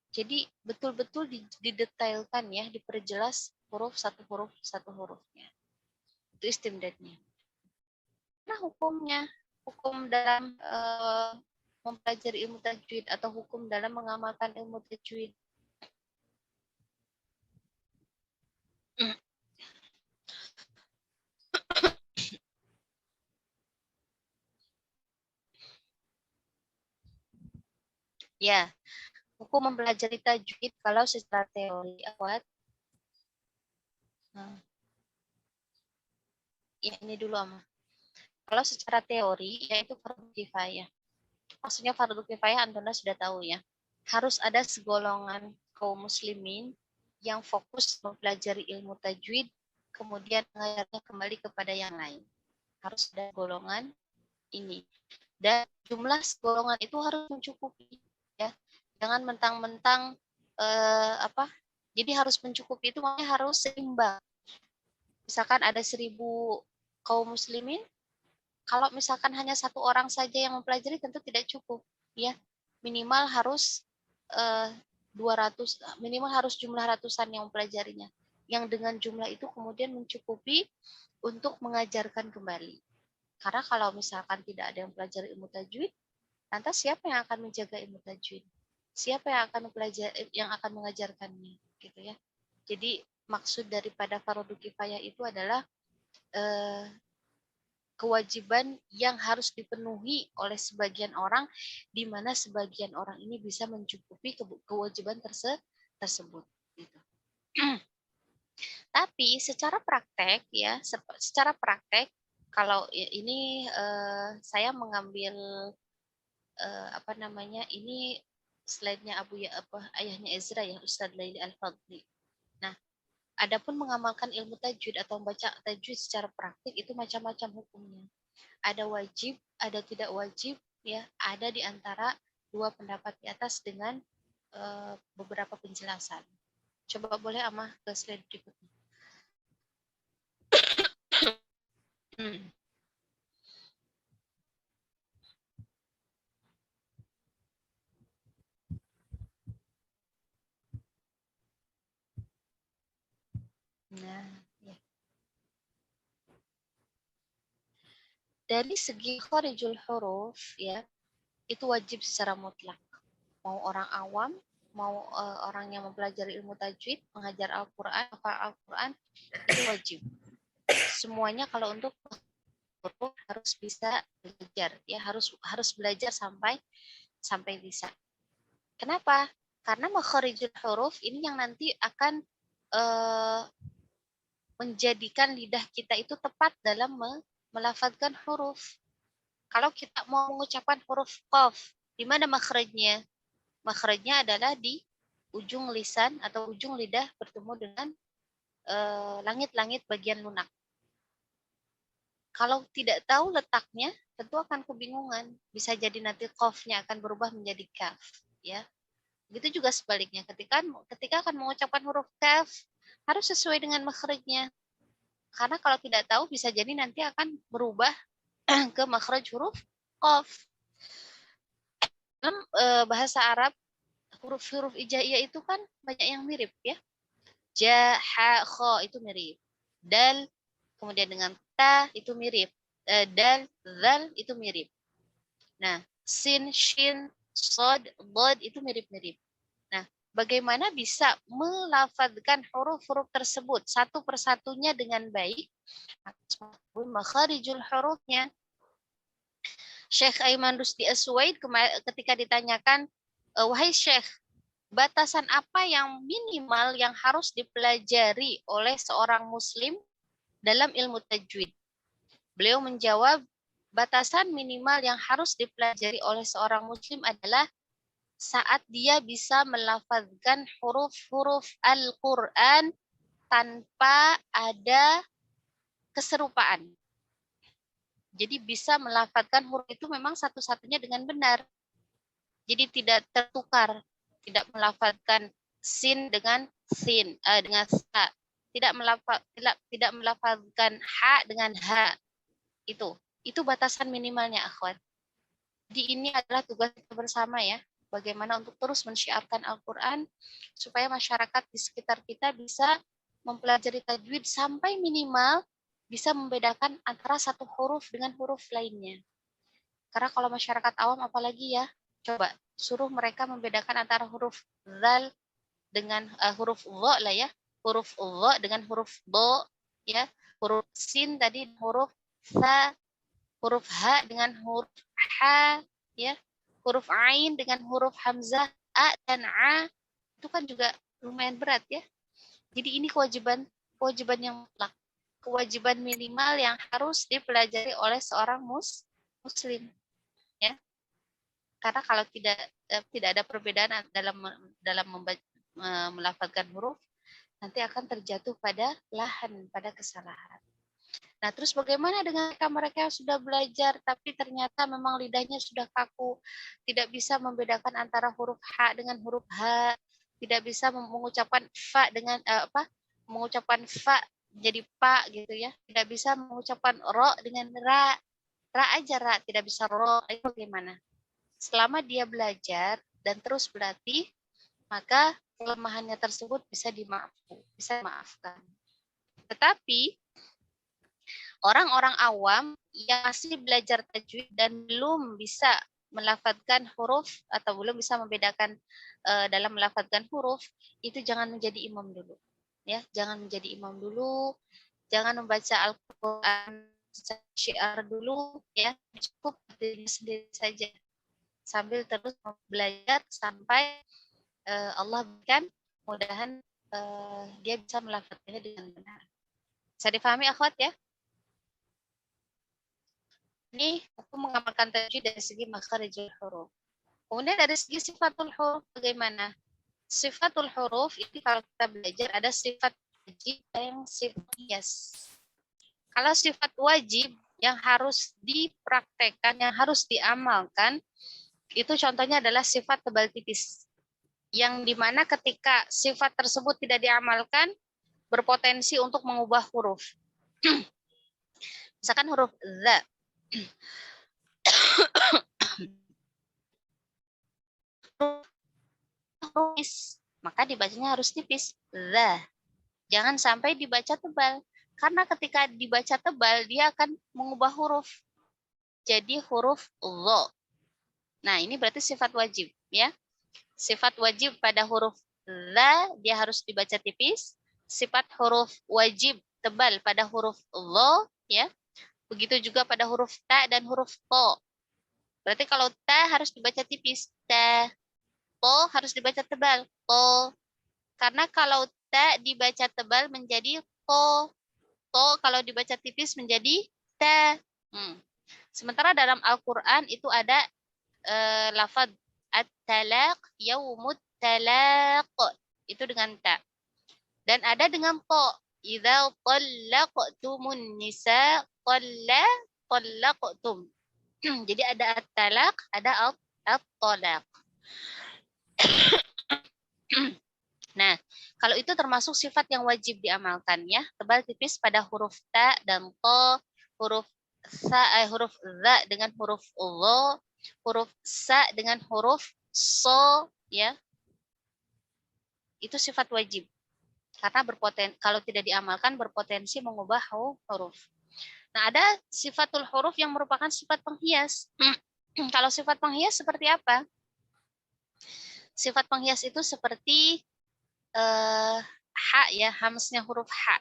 Jadi betul-betul didetailkan, ya, diperjelas huruf satu hurufnya. Itu istimdadnya. Nah, hukumnya? Hukum dalam mempelajari ilmu tajwid atau hukum dalam mengamalkan ilmu tajwid. Ya, hukum mempelajari tajwid kalau secara teori, akhwat. Ya, ini dulu, Ama. Kalau secara teori, yaitu fardu kifayah. Maksudnya fardu kifayah, Antona sudah tahu ya. Harus ada segolongan kaum muslimin yang fokus mempelajari ilmu tajwid, kemudian mengajarnya kembali kepada yang lain. Harus ada golongan ini. Dan jumlah golongan itu harus mencukupi, ya. Jangan mentang-mentang jadi harus mencukupi itu makanya harus seimbang. Misalkan ada 1.000 kaum muslimin, kalau misalkan hanya 1 orang saja yang mempelajari tentu tidak cukup, ya. Minimal harus 200, minimal harus jumlah ratusan yang mempelajarinya. Yang dengan jumlah itu kemudian mencukupi untuk mengajarkan kembali. Karena kalau misalkan tidak ada yang pelajari ilmu tajwid, lantas siapa yang akan menjaga ilmu tajwid? Siapa yang akan mengajarkannya, gitu ya. Jadi maksud daripada fardu kifayah itu adalah kewajiban yang harus dipenuhi oleh sebagian orang, di mana sebagian orang ini bisa mencukupi kewajiban tersebut. Gitu. Tapi secara praktek ya, secara praktek kalau ini saya mengambil ini slide-nya ayahnya Ezra ya, Ustadz Laili Al-Fadli. Nah, adapun mengamalkan ilmu tajwid atau membaca tajwid secara praktik itu macam-macam hukumnya. Ada wajib, ada tidak wajib, ya. Ada di antara 2 pendapat di atas dengan beberapa penjelasan. Coba boleh Amah ke slide berikutnya. Nah, ya. Dari segi kharijul huruf, ya, itu wajib secara mutlak. Mau orang awam, mau orang yang mempelajari ilmu tajwid, mengajar Al-Quran, Al-Quran, itu wajib. Semuanya kalau untuk huruf harus bisa belajar, ya, harus belajar sampai bisa. Kenapa? Karena makharijul huruf ini yang nanti akan menjadikan lidah kita itu tepat dalam melafadzkan huruf. Kalau kita mau mengucapkan huruf qaf, di mana makhrajnya? Makhrajnya adalah di ujung lisan atau ujung lidah bertemu dengan langit-langit bagian lunak. Kalau tidak tahu letaknya, tentu akan kebingungan. Bisa jadi nanti qafnya akan berubah menjadi kaf, ya. Begitu juga sebaliknya, ketika akan mengucapkan huruf kaf, harus sesuai dengan makhrajnya. Karena kalau tidak tahu bisa jadi nanti akan berubah ke makhraj huruf qaf. Dalam bahasa Arab, huruf-huruf ijaiyah itu kan banyak yang mirip, ya. Ja, ha, kha itu mirip. Dal, kemudian dengan ta itu mirip. Dal, zal itu mirip. Nah, sin, shin, sod, bod itu mirip-mirip. Nah, bagaimana bisa melafadzkan huruf-huruf tersebut satu persatunya dengan baik? Makharijul hurufnya. Syekh Aiman Rusdi Aswaid ketika ditanyakan, wahai Syekh, batasan apa yang minimal yang harus dipelajari oleh seorang muslim dalam ilmu tajwid? Beliau menjawab, batasan minimal yang harus dipelajari oleh seorang muslim adalah saat dia bisa melafazkan huruf-huruf Al-Quran tanpa ada keserupaan. Jadi bisa melafazkan huruf itu memang satu-satunya dengan benar. Jadi tidak tertukar, tidak melafazkan sin dengan sin, dengan sa, tidak melafazkan ha dengan ha. Itu batasan minimalnya, akhwat. Jadi ini adalah tugas kita bersama, ya. Bagaimana untuk terus mensyiarkan Al-Quran supaya masyarakat di sekitar kita bisa mempelajari tajwid sampai minimal bisa membedakan antara satu huruf dengan huruf lainnya. Karena kalau masyarakat awam apalagi ya, coba suruh mereka membedakan antara huruf zal dengan huruf dha lah ya, huruf dha dengan huruf do ya, huruf sin tadi huruf sa, huruf ha dengan huruf ha ya, huruf ain dengan huruf hamzah a dan a, itu kan juga lumayan berat ya. Jadi ini kewajiban yang mutlak, kewajiban minimal yang harus dipelajari oleh seorang muslim ya. Karena kalau tidak ada perbedaan dalam melafalkan huruf, nanti akan terjatuh pada lahan, pada kesalahan. Nah, terus bagaimana dengan mereka yang sudah belajar tapi ternyata memang lidahnya sudah kaku, tidak bisa membedakan antara huruf H dengan huruf H, tidak bisa mengucapkan fa dengan mengucapkan fa jadi pa gitu ya, tidak bisa mengucapkan ro dengan ra aja ra, tidak bisa ro, itu bagaimana? Selama dia belajar dan terus berlatih, maka kelemahannya tersebut bisa dimaafkan. Tetapi orang-orang awam yang masih belajar tajwid dan belum bisa melafadzkan huruf atau belum bisa membedakan dalam melafadzkan huruf, itu jangan menjadi imam dulu. Ya, jangan menjadi imam dulu, jangan membaca Al-Qur'an secara syiar dulu ya, cukup diri sendiri saja. Sambil terus belajar sampai Allah berikan mudahan dia bisa melafadzkannya dengan benar. Bisa difahami akhwat ya? Ini aku mengamalkan tajwid dari segi makharijul huruf. Kemudian dari segi sifatul huruf bagaimana? Sifatul huruf ini kalau kita belajar ada sifat wajib yang sifat qiyas. Kalau sifat wajib yang harus dipraktekkan, yang harus diamalkan, itu contohnya adalah sifat tebal tipis. Yang dimana ketika sifat tersebut tidak diamalkan, berpotensi untuk mengubah huruf. Misalkan huruf za. Tipis, maka dibacanya harus tipis. Za. Jangan sampai dibaca tebal. Karena ketika dibaca tebal, dia akan mengubah huruf. Jadi huruf lo. Nah, ini berarti sifat wajib. Ya. Sifat wajib pada huruf za, dia harus dibaca tipis. Sifat huruf wajib tebal pada huruf lo. Ya. Begitu juga pada huruf ta dan huruf to. Berarti kalau ta harus dibaca tipis. Ta. To harus dibaca tebal. To. Karena kalau ta dibaca tebal menjadi to. To kalau dibaca tipis menjadi ta. Sementara dalam Al-Quran itu ada lafaz at-talaq yaumut talaq. Itu dengan ta. Dan ada dengan to. Idza talaqtumun nisa talaqtum. Jadi ada at-talaq, ada at-talaq. Nah, kalau itu termasuk sifat yang wajib diamalkan ya. Tebal tipis pada huruf ta dan to, huruf huruf za dengan huruf lo, huruf sa dengan huruf so ya. Itu sifat wajib. Karena kalau tidak diamalkan berpotensi mengubah huruf. Nah, ada sifatul huruf yang merupakan sifat penghias. Kalau sifat penghias seperti apa? Sifat penghias itu seperti ha ya, hamznya huruf ha.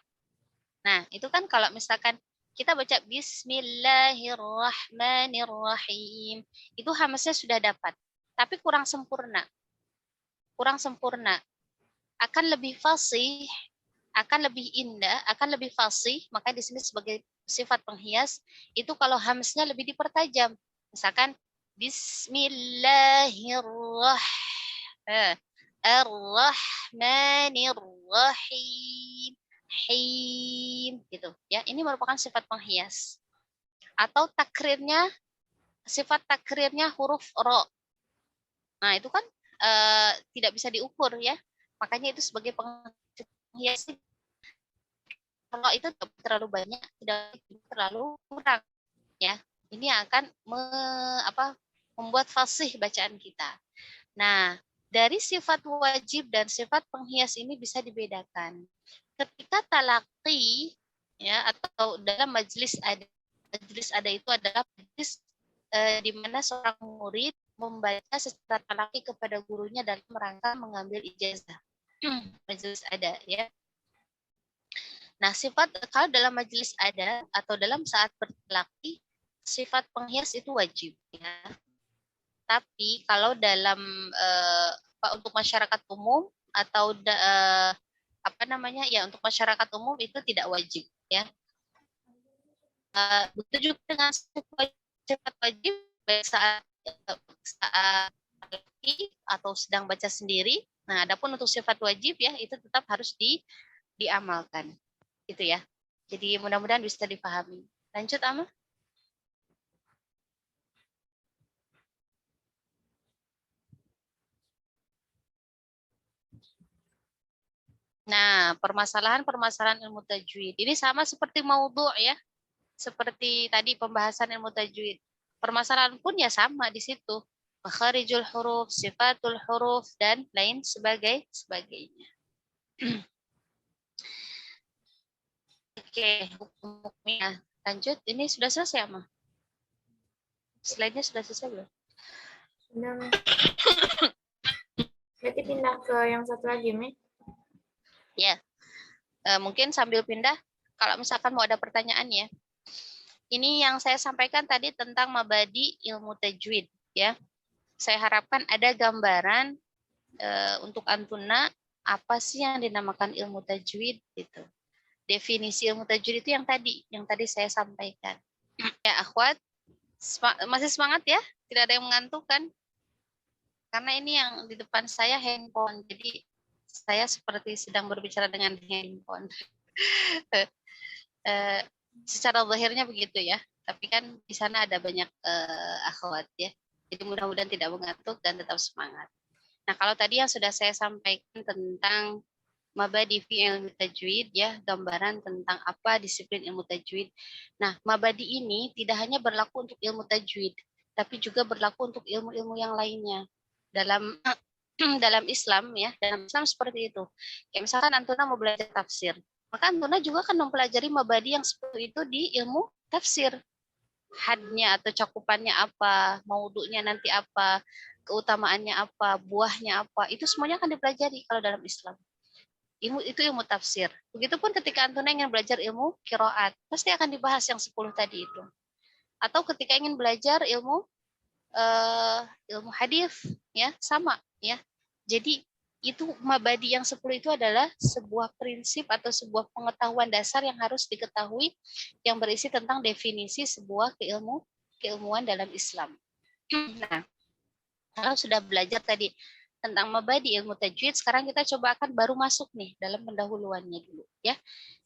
Nah, itu kan kalau misalkan kita baca Bismillahirrahmanirrahim, itu hamznya sudah dapat, tapi kurang sempurna. Akan lebih fasih, akan lebih indah, akan lebih fasih, maka di sini sebagai sifat penghias, itu kalau hamznya lebih dipertajam. Misalkan Bismillahirrahmanirrahim. Him gitu ya. Ini merupakan sifat penghias. Atau sifat takrirnya huruf ro. Nah, itu kan tidak bisa diukur ya. Makanya itu sebagai penghias. Kalau itu tidak terlalu banyak, tidak terlalu kurang ya. Ini akan membuat fasih bacaan kita. Nah, dari sifat wajib dan sifat penghias ini bisa dibedakan. Ketika talaqi ya, atau dalam majelis ada. Majelis ada itu adalah majelis di mana seorang murid membaca secara talaki kepada gurunya dalam rangka mengambil ijazah. Majelis ada, ya. Nah, sifat kalau dalam majelis ada atau dalam saat bertalaki, sifat penghias itu wajib, ya. Tapi kalau dalam untuk masyarakat umum atau apa namanya, ya, untuk masyarakat umum itu tidak wajib, ya. Begitu juga dengan sifat wajib baik saat lagi atau sedang baca sendiri. Nah, adapun untuk sifat wajib, ya, itu tetap harus diamalkan. Gitu, ya. Jadi mudah-mudahan bisa dipahami. Lanjut, Ama. Nah, permasalahan-permasalahan ilmu tajwid. Ini sama seperti maudhu', ya. Seperti tadi pembahasan ilmu tajwid. Permasalahan pun ya sama di situ. Makharijul huruf, sifatul huruf, dan lain sebagainya. Oke, hukumnya. Lanjut, ini sudah selesai, Ama? Slide-nya sudah selesai belum? Sudah, Mi. Berarti pindah ke yang satu lagi, Mi. Ya, mungkin sambil pindah, kalau misalkan mau ada pertanyaan, ya. Ini yang saya sampaikan tadi tentang mabadi ilmu tajwid, ya. Saya harapkan ada gambaran untuk Antuna apa sih yang dinamakan ilmu tajwid gitu. Definisi ilmu tajwid itu yang tadi saya sampaikan. Ya, akhwat, masih semangat ya? Tidak ada yang mengantuk kan? Karena ini yang di depan saya handphone, jadi saya seperti sedang berbicara dengan handphone. Secara zahirnya begitu, ya. Tapi kan di sana ada banyak akhwat, ya. Jadi mudah-mudahan tidak mengantuk dan tetap semangat. Nah, kalau tadi yang sudah saya sampaikan tentang mabadi fi ilmu tajwid, ya, gambaran tentang apa disiplin ilmu tajwid. Nah, mabadi ini tidak hanya berlaku untuk ilmu tajwid, tapi juga berlaku untuk ilmu-ilmu yang lainnya. Dalam dalam Islam, ya, dalam Islam seperti itu. Kayak misalkan Antuna mau belajar tafsir, maka Antuna juga akan mempelajari mabadi yang seperti itu di ilmu tafsir. Hadnya atau cakupannya apa, maudhu'nya nanti apa, keutamaannya apa, buahnya apa, itu semuanya akan dipelajari kalau dalam Islam. Itu ilmu tafsir. Begitupun ketika Antuna ingin belajar ilmu qiraat, pasti akan dibahas yang 10 tadi itu. Atau ketika ingin belajar ilmu ilmu hadis, ya, sama, ya. Jadi itu mabadi yang 10 itu adalah sebuah prinsip atau sebuah pengetahuan dasar yang harus diketahui yang berisi tentang definisi sebuah keilmuan dalam Islam. Nah, kalau sudah belajar tadi tentang mabadi ilmu tajwid, sekarang kita coba akan baru masuk nih dalam pendahuluannya dulu, ya.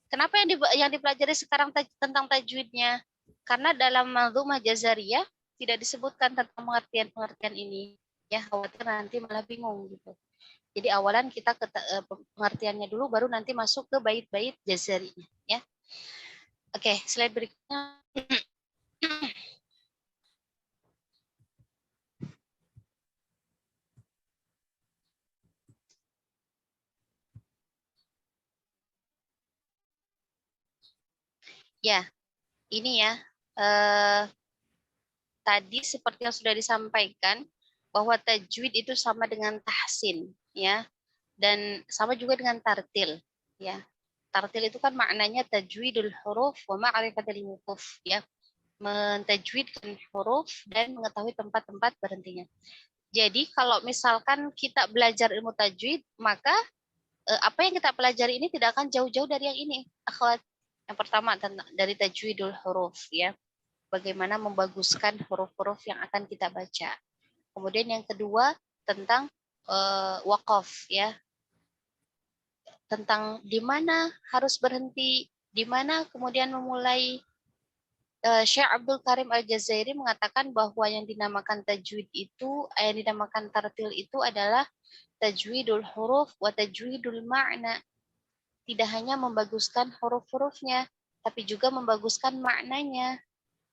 Kenapa yang dipelajari sekarang tentang tajwidnya? Karena dalam Manzumah Jazariyah tidak disebutkan tentang pengertian-pengertian ini, ya, khawatir nanti malah bingung gitu. Jadi awalan kita pengertiannya dulu, baru nanti masuk ke bait-bait Jazarinya, ya. Oke, slide berikutnya. Ya, ini ya. Tadi seperti yang sudah disampaikan bahwa tajwid itu sama dengan tahsin, ya, dan sama juga dengan tartil, ya. Tartil itu kan maknanya tajwidul huruf wa ma'rifatul wuquf, ya, mentajwidkan huruf dan mengetahui tempat-tempat berhentinya. Jadi kalau misalkan kita belajar ilmu tajwid, maka apa yang kita pelajari ini tidak akan jauh-jauh dari yang ini, akhwat. Yang pertama dari tajwidul huruf, ya, bagaimana membaguskan huruf-huruf yang akan kita baca. Kemudian yang kedua tentang waqaf, ya, tentang di mana harus berhenti, di mana kemudian memulai. Syekh Abdul Karim Al-Jazairi mengatakan bahwa yang dinamakan tajwid itu, yang dinamakan tartil itu adalah tajwidul huruf wa tajwidul ma'na. Tidak hanya membaguskan huruf-hurufnya, tapi juga membaguskan maknanya.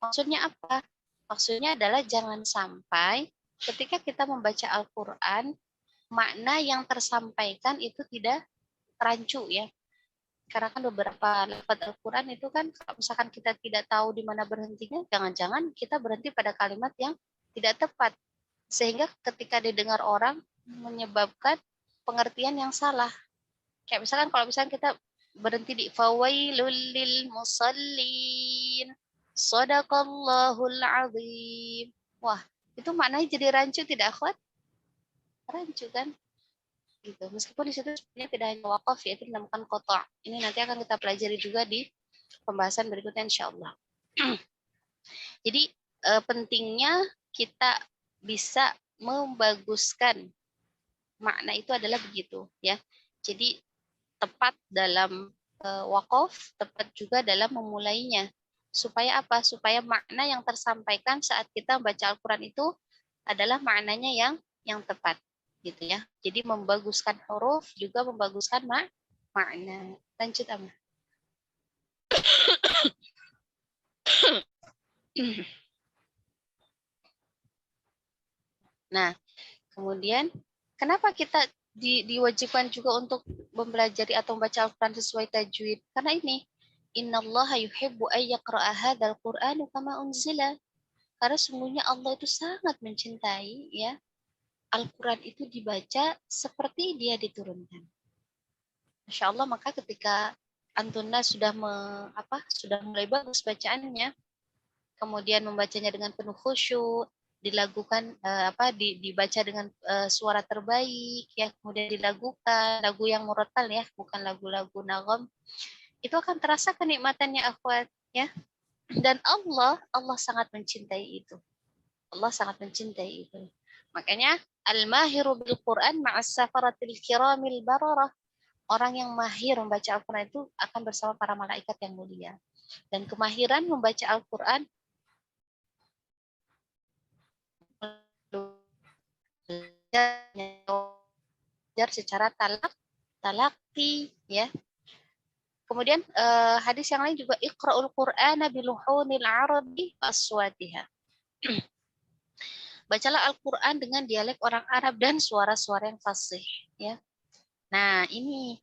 Maksudnya apa? Maksudnya adalah jangan sampai ketika kita membaca Al-Quran, makna yang tersampaikan itu tidak rancu, ya. Karena kan beberapa lafaz Al-Quran itu kan kalau misalkan kita tidak tahu di mana berhentinya, jangan-jangan kita berhenti pada kalimat yang tidak tepat. Sehingga ketika didengar orang menyebabkan pengertian yang salah. Kayak misalkan kalau misalkan kita berhenti di fawailul lil musallin, sadaqallahul azim. Wah, itu maknanya jadi rancu tidak, akhwat? Rancu kan? Gitu. Meskipun di situ sebenarnya tidak hanya wakaf ya, itu dinamakan qata'. Ini nanti akan kita pelajari juga di pembahasan berikutnya insyaallah. Jadi pentingnya kita bisa membaguskan makna itu adalah begitu ya. Jadi tepat dalam wakaf, tepat juga dalam memulainya. Supaya apa? Supaya makna yang tersampaikan saat kita baca Al-Qur'an itu adalah maknanya yang tepat gitu ya. Jadi membaguskan huruf juga membaguskan makna. Lanjut Amma. Nah, kemudian kenapa kita diwajibkan juga untuk mempelajari atau membaca Al-Quran sesuai tajwid? Karena ini, innallaha yuhibbu ay yaqra'a hadzal Qur'ana kama unzila. Karena sungguhnya Allah itu sangat mencintai ya Al-Quran itu dibaca seperti dia diturunkan. Masya Allah, maka ketika Antuna sudah sudah mulai bagus bacaannya, kemudian membacanya dengan penuh khusyuk, dilakukan dibaca dengan suara terbaik ya, kemudian dilakukan lagu yang murattal ya, bukan lagu-lagu nagom, itu akan terasa kenikmatannya akhwat ya. Dan Allah sangat mencintai itu. Allah sangat mencintai itu. Makanya al-mahiru bil Quran ma'as safaratil kiramil bararah. Orang yang mahir membaca Al-Quran itu akan bersama para malaikat yang mulia. Dan kemahiran membaca Al-Quran belajar secara talaqi ya. Kemudian hadis yang lain juga iqra'ul Qur'ana biluhunil arabi aswatiha. Bacalah Al-Qur'an dengan dialek orang Arab dan suara-suara yang fasih ya. Nah, ini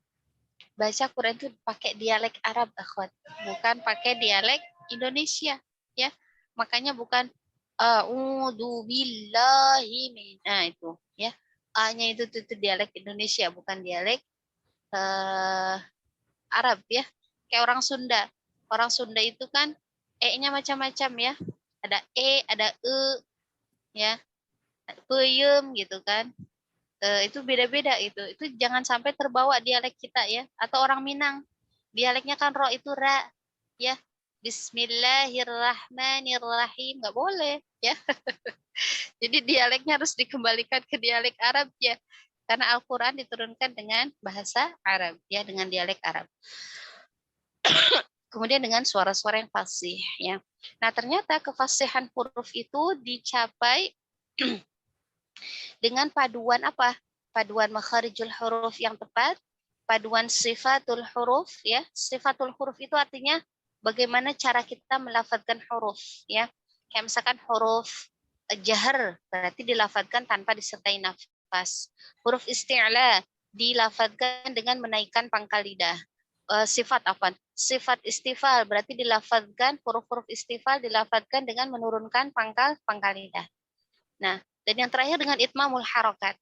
baca Quran itu pakai dialek Arab akhwat, bukan pakai dialek Indonesia ya. Makanya bukan a'udzu billahi min. Nah, itu ya. A-nya itu dialek Indonesia, bukan dialek Arab ya. Kayak orang Sunda. Orang Sunda itu kan E-nya macam-macam ya. Ada E, ada E ya. Peyem gitu kan. Itu beda-beda itu. Itu jangan sampai terbawa dialek kita ya. Atau orang Minang. Dialeknya kan ro itu ra ya. Bismillahirrahmanirrahim. Nggak boleh ya. Jadi dialeknya harus dikembalikan ke dialek Arab ya. Karena Al-Quran diturunkan dengan bahasa Arab ya, dengan dialek Arab. Kemudian dengan suara-suara yang fasih ya. Nah, ternyata kefasihan huruf itu dicapai dengan paduan apa? Paduan makharijul huruf yang tepat, paduan sifatul huruf ya. Sifatul huruf itu artinya bagaimana cara kita melafadzkan huruf ya. Kayak misalkan huruf jahar berarti dilafadzkan tanpa disertai nafas. Huruf isti'la dilafadzkan dengan menaikkan pangkal lidah. Sifat apa? Sifat istifal berarti dilafadzkan, huruf-huruf istifal dilafadzkan dengan menurunkan pangkal lidah. Nah, dan yang terakhir dengan itmamul harokat.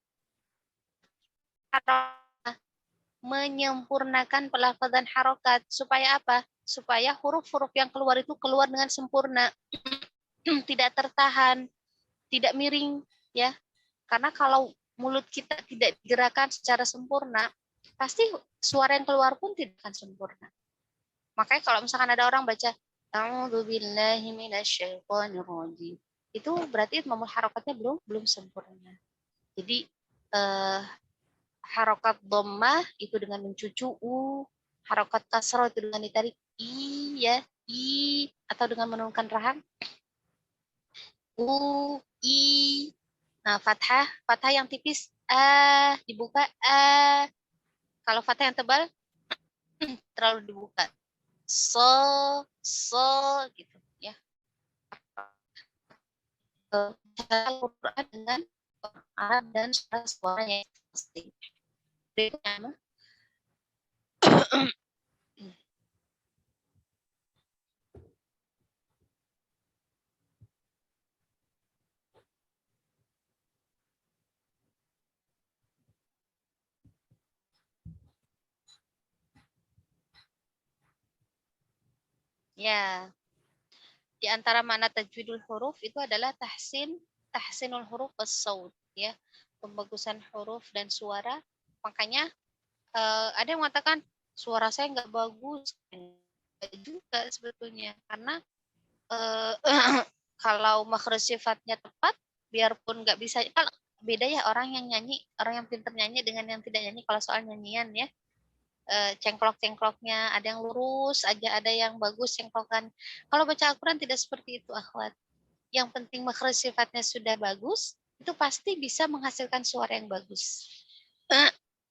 Menyempurnakan pelafadzan harokat. Supaya apa? Supaya huruf-huruf yang keluar itu keluar dengan sempurna. Tidak tertahan, tidak miring. Ya, karena kalau mulut kita tidak digerakkan secara sempurna, pasti suara yang keluar pun tidak akan sempurna. Makanya kalau misalkan ada orang baca a'udzubillahi minasyaitonirrajim, itu berarti itmamul harokatnya belum sempurna. Jadi harokat dhammah itu dengan mencucu u, harokat kasrah itu dengan ditarik i ya, i, atau dengan menurunkan rahang u, i. Nah, fathah yang tipis a, dibuka a. Kalau fathah yang tebal terlalu dibuka. So gitu ya. Al-Quran dengan Arab dan suara yang pasti. Ya, di antara makna tajwidul huruf itu adalah tahsinul huruf was-saut, ya. Pembagusan huruf dan suara. Makanya ada yang mengatakan suara saya nggak bagus. Enggak juga sebetulnya, karena kalau makhraj sifatnya tepat, biarpun nggak bisa, kan beda ya orang yang nyanyi, orang yang pintar nyanyi dengan yang tidak nyanyi kalau soal nyanyian ya. Cengklok-cengkloknya, ada yang lurus aja, ada yang bagus cengklokan. Kalau baca Al-Quran tidak seperti itu, akhwat. Yang penting makhraj sifatnya sudah bagus, itu pasti bisa menghasilkan suara yang bagus.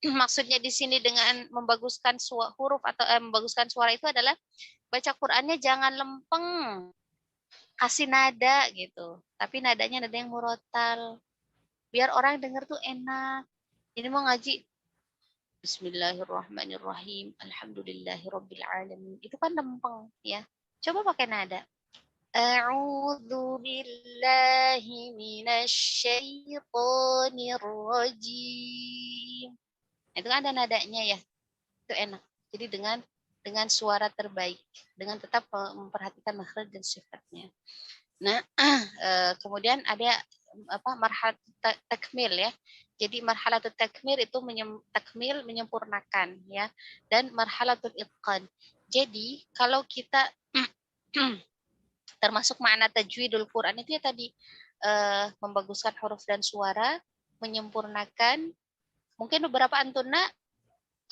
Maksudnya di sini dengan membaguskan huruf atau membaguskan suara itu adalah baca Qurannya jangan lempeng, kasih nada gitu. Tapi nadanya nada yang murotal. Biar orang dengar tuh enak. Ini mau ngaji Bismillahirrahmanirrahim. Alhamdulillahirrabbilalamin. Itu kan lempeng ya. Coba pakai nada. A'udzu billahi minasyaitonir rajim. Itu kan ada nadanya ya. Itu enak. Jadi dengan suara terbaik, dengan tetap memperhatikan makhraj dan sifatnya. Nah, kemudian ada marhalat takmil ya. Jadi marhalatul takmil itu takmil menyempurnakan ya, dan marhalatul itqan. Jadi kalau kita termasuk makna tajwidul Quran itu ya tadi membaguskan huruf dan suara, menyempurnakan. Mungkin beberapa antuna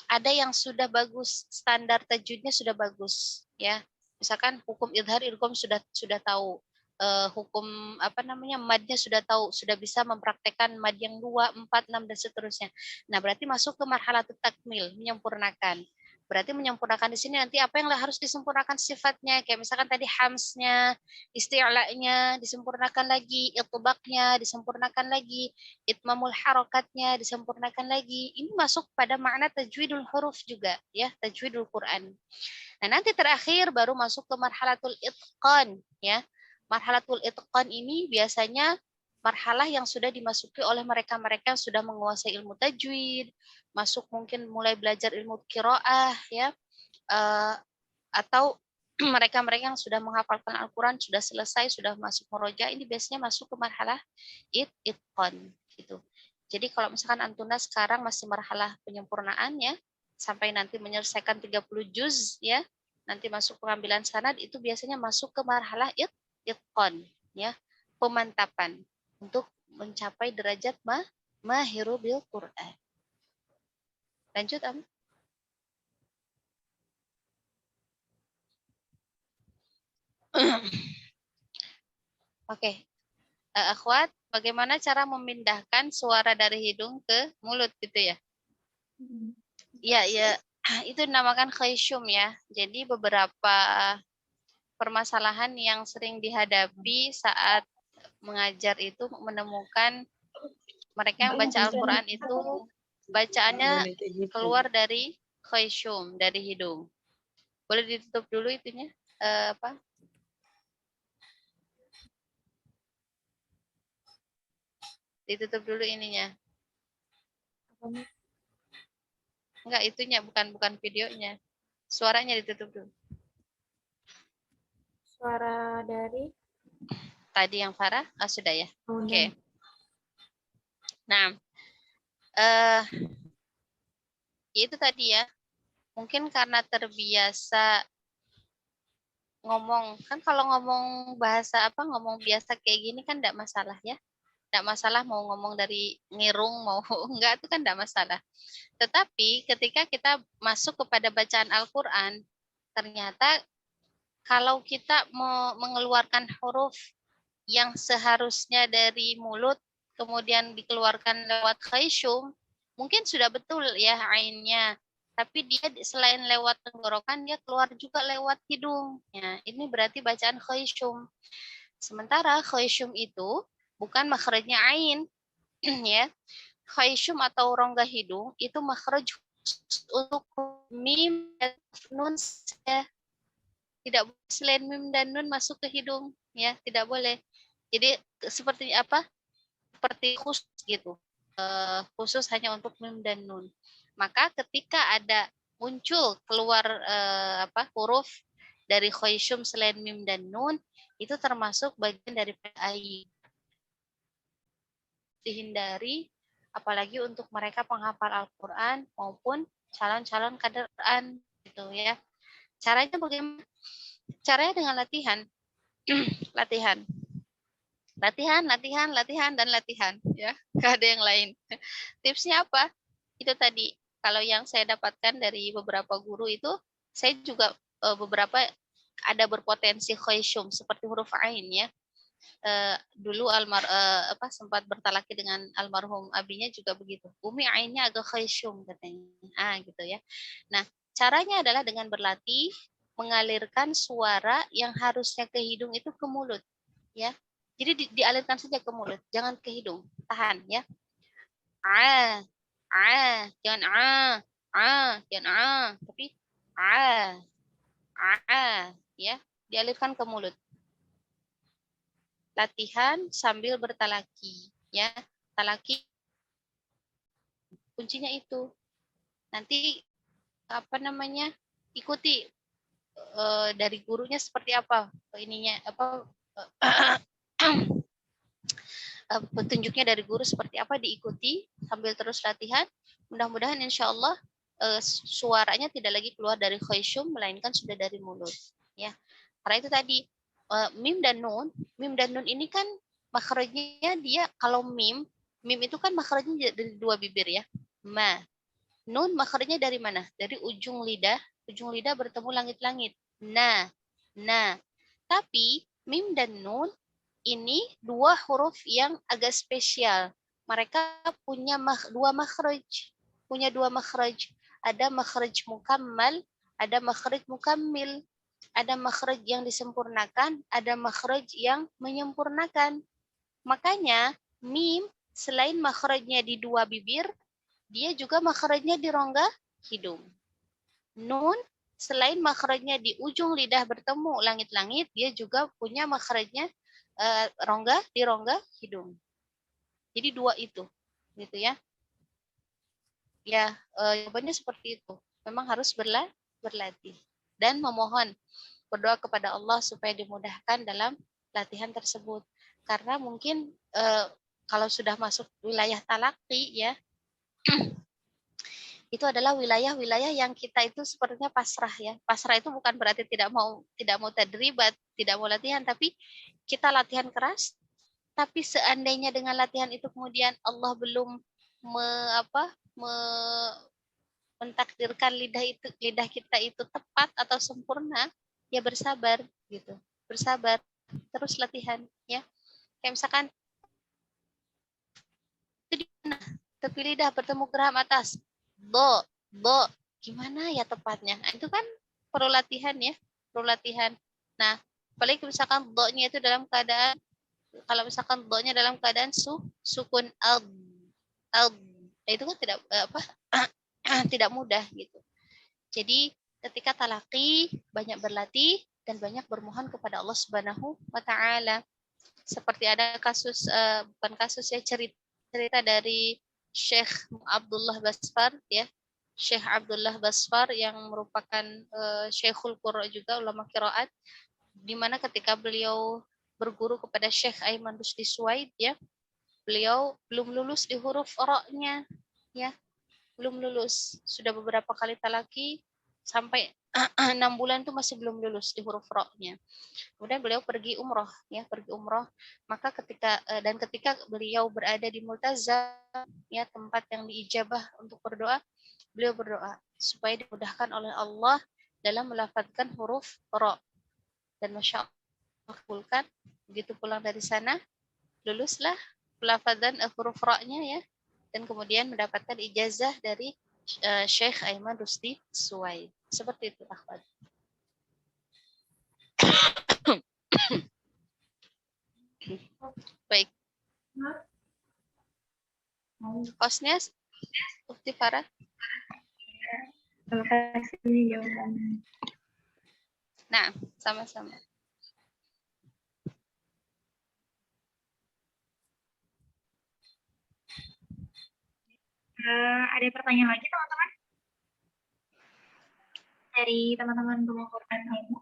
ada yang sudah bagus, standar tajwidnya sudah bagus ya. Misalkan hukum idhar idgham sudah tahu, hukum madnya sudah tahu, sudah bisa mempraktekkan mad yang 2, 4, 6 dan seterusnya. Nah, berarti masuk ke marhalatut takmil, menyempurnakan. Berarti menyempurnakan di sini nanti apa yang harus disempurnakan sifatnya, kayak misalkan tadi hamsnya, isti'la'nya disempurnakan lagi, itbaqnya disempurnakan lagi, itmamul harokatnya disempurnakan lagi. Ini masuk pada makna tajwidul huruf juga ya, tajwidul Quran. Nah, nanti terakhir baru masuk ke marhalatul itqan ya. Marhalatul itqan ini biasanya marhalah yang sudah dimasuki oleh mereka-mereka yang sudah menguasai ilmu tajwid, masuk mungkin mulai belajar ilmu qiraah ya, atau mereka-mereka yang sudah menghafalkan Al-Quran, sudah selesai, sudah masuk muroja, ini biasanya masuk ke marhalah itqan gitu. Jadi kalau misalkan antuna sekarang masih marhalah penyempurnaan ya, sampai nanti menyelesaikan 30 juz ya, nanti masuk pengambilan sanad, itu biasanya masuk ke marhalah itqan ya, pemantapan untuk mencapai derajat mahiru bil Quran. Lanjut, Am. Oke, akhwat, bagaimana cara memindahkan suara dari hidung ke mulut gitu ya? Iya, ya, itu dinamakan khayshum ya. Jadi beberapa permasalahan yang sering dihadapi saat mengajar itu menemukan mereka yang baca Al-Quran itu bacaannya keluar dari khayshum, dari hidung. Boleh ditutup dulu itunya? Ditutup dulu ininya. Enggak, itunya bukan videonya. Suaranya ditutup dulu. Suara dari Tadi yang Farah, sudah ya. Oke. Nah, itu tadi ya. Mungkin karena terbiasa ngomong, kan kalau ngomong bahasa ngomong biasa kayak gini kan enggak masalah ya. Enggak masalah mau ngomong dari ngirung mau enggak, itu kan enggak masalah. Tetapi ketika kita masuk kepada bacaan Al-Quran, ternyata kalau kita mau mengeluarkan huruf yang seharusnya dari mulut, kemudian dikeluarkan lewat khayshum, mungkin sudah betul ya ainnya. Tapi dia selain lewat tenggorokan, dia keluar juga lewat hidung. Ya, ini berarti bacaan khayshum. Sementara khayshum itu bukan makhrajnya ain. Ya. Khayshum atau rongga hidung itu makhraj untuk mim dan nun ya. Tidak boleh selain mim dan nun masuk ke hidung ya, tidak boleh. Jadi seperti apa? Seperti khusus gitu. Khusus hanya untuk mim dan nun. Maka ketika ada muncul keluar huruf dari Khayshum selain mim dan nun itu termasuk bagian dari aib. Dihindari apalagi untuk mereka penghafal Al-Qur'an maupun calon-calon kader Quran gitu ya. Caranya bagaimana? Caranya dengan latihan. latihan. Latihan, dan latihan ya. Gak ada yang lain. Tipsnya apa? Itu tadi. Kalau yang saya dapatkan dari beberapa guru itu, saya juga beberapa ada berpotensi khayshum seperti huruf ain ya. Dulu sempat bertalaki dengan almarhum abinya juga begitu. Umi ainnya agak khayshum katanya. Gitu ya. Nah, caranya adalah dengan berlatih mengalirkan suara yang harusnya ke hidung itu ke mulut ya. Jadi dialirkan saja ke mulut, jangan ke hidung. Tahan ya. Jangan jangan tapi ya, dialirkan ke mulut. Latihan sambil bertalaki ya. Talaki kuncinya itu. Nanti ikuti dari gurunya seperti apa ininya petunjuknya dari guru seperti apa, diikuti sambil terus latihan. Mudah-mudahan insya Allah suaranya tidak lagi keluar dari khayshum melainkan sudah dari mulut ya. Karena itu tadi mim dan nun ini kan makhrajnya dia kalau mim itu kan makhrajnya dari dua bibir ya. Nun makhrajnya dari mana? Dari ujung lidah bertemu langit-langit. Nah. Tapi mim dan nun ini dua huruf yang agak spesial. Mereka punya dua makhraj. Ada makhraj mukammal, ada makhraj mukammil. Ada makhraj yang disempurnakan, ada makhraj yang menyempurnakan. Makanya mim selain makhrajnya di dua bibir, dia juga makhrajnya di rongga hidung. Nun selain makhrajnya di ujung lidah bertemu langit-langit, dia juga punya makhrajnya di rongga hidung. Jadi dua itu, gitu ya. Ya, jawabannya seperti itu. Memang harus berlatih dan memohon berdoa kepada Allah supaya dimudahkan dalam latihan tersebut. Karena mungkin kalau sudah masuk wilayah talaki ya, itu adalah wilayah-wilayah yang kita itu sepertinya pasrah ya. Pasrah itu bukan berarti tidak mau tadribat, tidak mau latihan, tapi kita latihan keras. Tapi seandainya dengan latihan itu kemudian Allah belum mentakdirkan lidah kita itu tepat atau sempurna, ya bersabar gitu. Bersabar, terus latihan ya. Kayak misalkan itu di mana? Tepi lidah bertemu geraham atas. Bo, gimana ya tepatnya? Nah, itu kan perlu latihan ya, perlu latihan. Nah, apalagi misalkan do-nya itu dalam keadaan, kalau misalkan do-nya dalam keadaan sukun al, nah, itu kan tidak mudah gitu. Jadi ketika talaki banyak berlatih dan banyak bermohon kepada Allah Subhanahu wa taala. Seperti ada kasus bukan kasus ya, cerita dari Syekh Abdullah Basfar ya. Syekh Abdullah Basfar yang merupakan Syekhul Qurra juga, ulama qiraat, di mana ketika beliau berguru kepada Syekh Aiman Rusdi Suwaid ya, beliau belum lulus di huruf ra-nya ya. Belum lulus. Sudah beberapa kali talaki sampai 6 bulan itu masih belum lulus di huruf ra-nya. Kemudian beliau pergi umroh ya, maka ketika beliau berada di Multazam ya, tempat yang diijabah untuk berdoa, beliau berdoa supaya dimudahkan oleh Allah dalam melafadzkan huruf ra. Dan masya Allah kabulkan. Begitu pulang dari sana, luluslah pelafadzan huruf ra-nya ya, dan kemudian mendapatkan ijazah dari Syekh Aiman Rusdi Suwaid. Seperti itu, akhwat. Baik. Hostnya Ufti Farah. Terima kasih jawabannya. Nah, sama-sama. Ada pertanyaan lagi teman-teman? Dari teman-teman rumah Quran ilmu?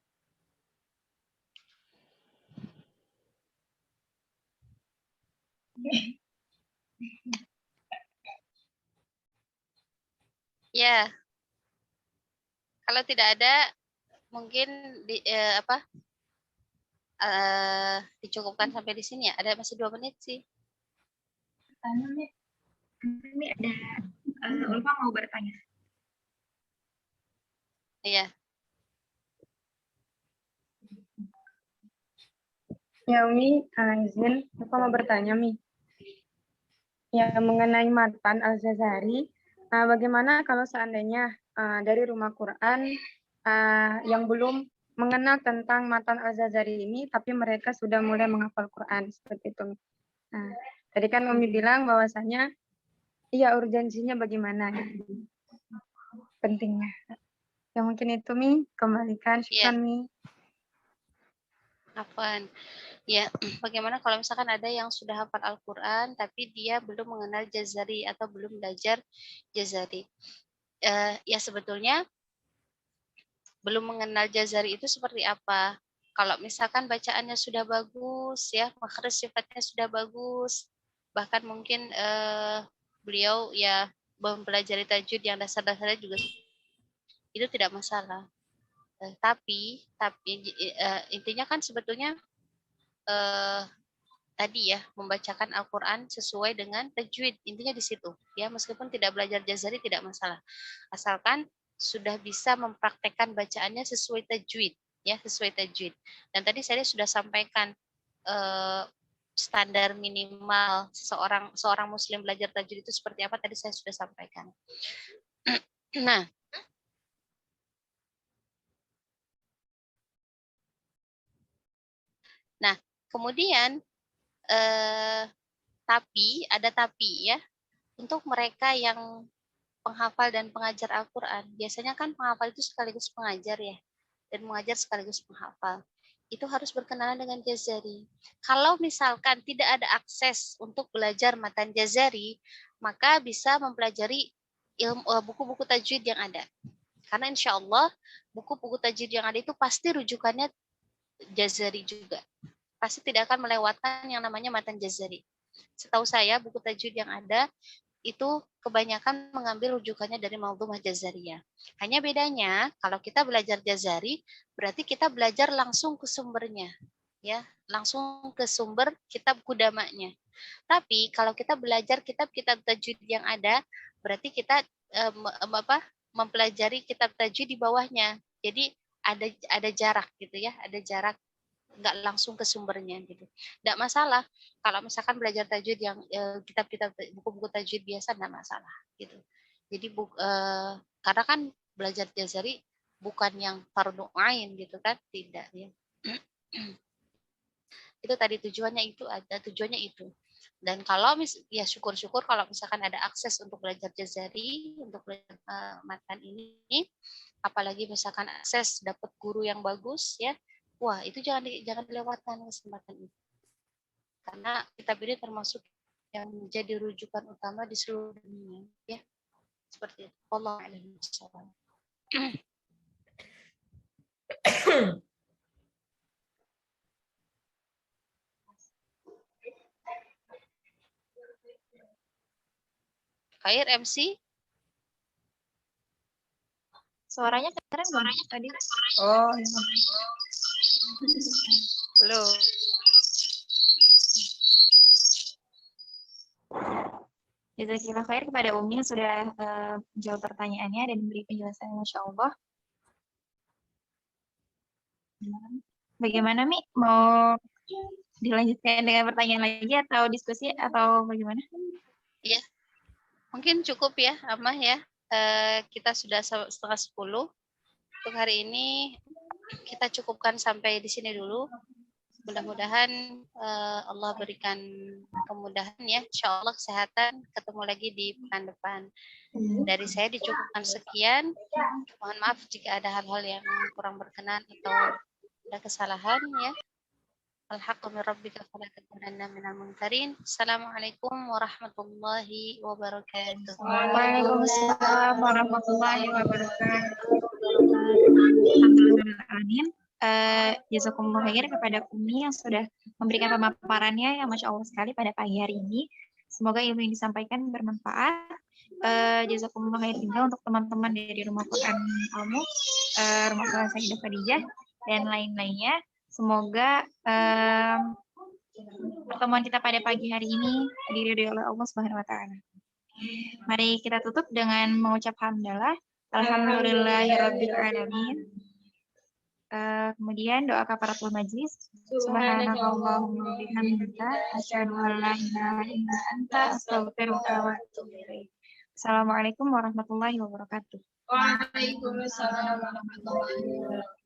Ya, kalau tidak ada mungkin dicukupkan sampai di sini ya. Ada masih 2 menit sih. Ini ada Ulfa mau bertanya. Iya. Ya, Umi, izin, aku mau bertanya, Mi. Ya, mengenai matan Al-Jazari, bagaimana kalau seandainya dari rumah Quran yang belum mengenal tentang matan Al-Jazari ini, tapi mereka sudah mulai menghafal Quran, seperti itu. Nah, tadi kan Umi bilang bahwasanya, iya urgensinya bagaimana, gitu. Pentingnya. Ya, mungkin itu, Mi. Kembalikan, syukran, Mi. Apaan? Ya, bagaimana kalau misalkan ada yang sudah hafal Al-Quran, tapi dia belum mengenal Jazari atau belum belajar Jazari. Ya sebetulnya belum mengenal Jazari itu seperti apa. Kalau misalkan bacaannya sudah bagus, ya makhraj sifatnya sudah bagus, bahkan mungkin beliau ya mempelajari tajwid yang dasar-dasarnya juga itu tidak masalah. Tapi intinya kan sebetulnya tadi ya membacakan Al-Quran sesuai dengan tajwid, intinya di situ ya, meskipun tidak belajar Jazari tidak masalah asalkan sudah bisa mempraktekkan bacaannya sesuai tajwid ya, sesuai tajwid. Dan tadi saya sudah sampaikan standar minimal seorang muslim belajar tajwid itu seperti apa, tadi saya sudah sampaikan. Nah kemudian tapi ya, untuk mereka yang penghafal dan pengajar Al-Quran, biasanya kan penghafal itu sekaligus pengajar ya, dan mengajar sekaligus penghafal. Itu harus berkenalan dengan Jazari. Kalau misalkan tidak ada akses untuk belajar matan Jazari, maka bisa mempelajari buku-buku tajwid yang ada. Karena insya Allah buku-buku tajwid yang ada itu pasti rujukannya Jazari juga. Pasti tidak akan melewatkan yang namanya matan Jazari. Setahu saya buku tajwid yang ada itu kebanyakan mengambil rujukannya dari Manzumah Jazariyah. Hanya bedanya kalau kita belajar Jazari berarti kita belajar langsung ke sumbernya, ya, langsung ke sumber kitab kudamaknya. Tapi kalau kita belajar kitab-kitab tajwid yang ada, berarti kita mempelajari kitab tajwid di bawahnya. Jadi ada jarak gitu ya, ada jarak, nggak langsung ke sumbernya gitu. Nggak masalah kalau misalkan belajar tajwid yang kitab-kitab buku-buku tajwid biasa, nggak masalah gitu. Jadi karena kan belajar Jazari bukan yang fardhu ain gitu kan, tidak ya. Itu tadi tujuannya itu. Dan kalau ya syukur-syukur kalau misalkan ada akses untuk belajar Jazari, untuk belajar matan ini, apalagi misalkan akses dapat guru yang bagus ya, wah itu jangan dilewatkan kesempatan itu. Karena kitab ini termasuk yang menjadi rujukan utama di seluruh dunia ya. Seperti itu. Wallahu a'lam bishawab. Khair MC. Suaranya keren banget tadi. Oh, Belum. Jazakallah khair kepada Umi yang sudah jawab pertanyaannya dan memberi penjelasan, Masya Allah. Bagaimana, Mi? Mau dilanjutkan dengan pertanyaan lagi atau diskusi atau bagaimana? Iya. Mungkin cukup ya, Amah ya. Kita sudah 9:30. Untuk hari ini kita cukupkan sampai di sini dulu. Mudah-mudahan Allah berikan kemudahan ya, insya Allah kesehatan, ketemu lagi di pekan depan. Dari saya dicukupkan sekian. Mohon maaf jika ada hal-hal yang kurang berkenan atau ada kesalahan ya. Al-haqqu min rabbika fala takunanna minal mumtarin. Assalamualaikum warahmatullahi wabarakatuh. Waalaikumsalam warahmatullahi wabarakatuh. Alhamdulillah. Jazakumullah khair kepada Umi yang sudah memberikan pemaparannya yang Masya Allah sekali pada pagi hari ini. Semoga ilmu yang disampaikan bermanfaat. Jazakumullah khair juga untuk teman-teman dari Rumah Quran kamu, Rumah Quran Sayyidah Khadijah, dan lain-lainnya. Semoga pertemuan kita pada pagi hari ini diridhoi oleh Allah Subhanahu wa taala. Mari kita tutup dengan mengucap hamdalah. Alhamdulillahirabbil alamin. Kemudian doa kafaratul majlis. Subhanakallahumma bihamdika asyhadu an la ilaha illa anta astaghfiruka wa atubu ilaik. Assalamualaikum warahmatullahi wabarakatuh. Waalaikumsalam warahmatullahi wabarakatuh.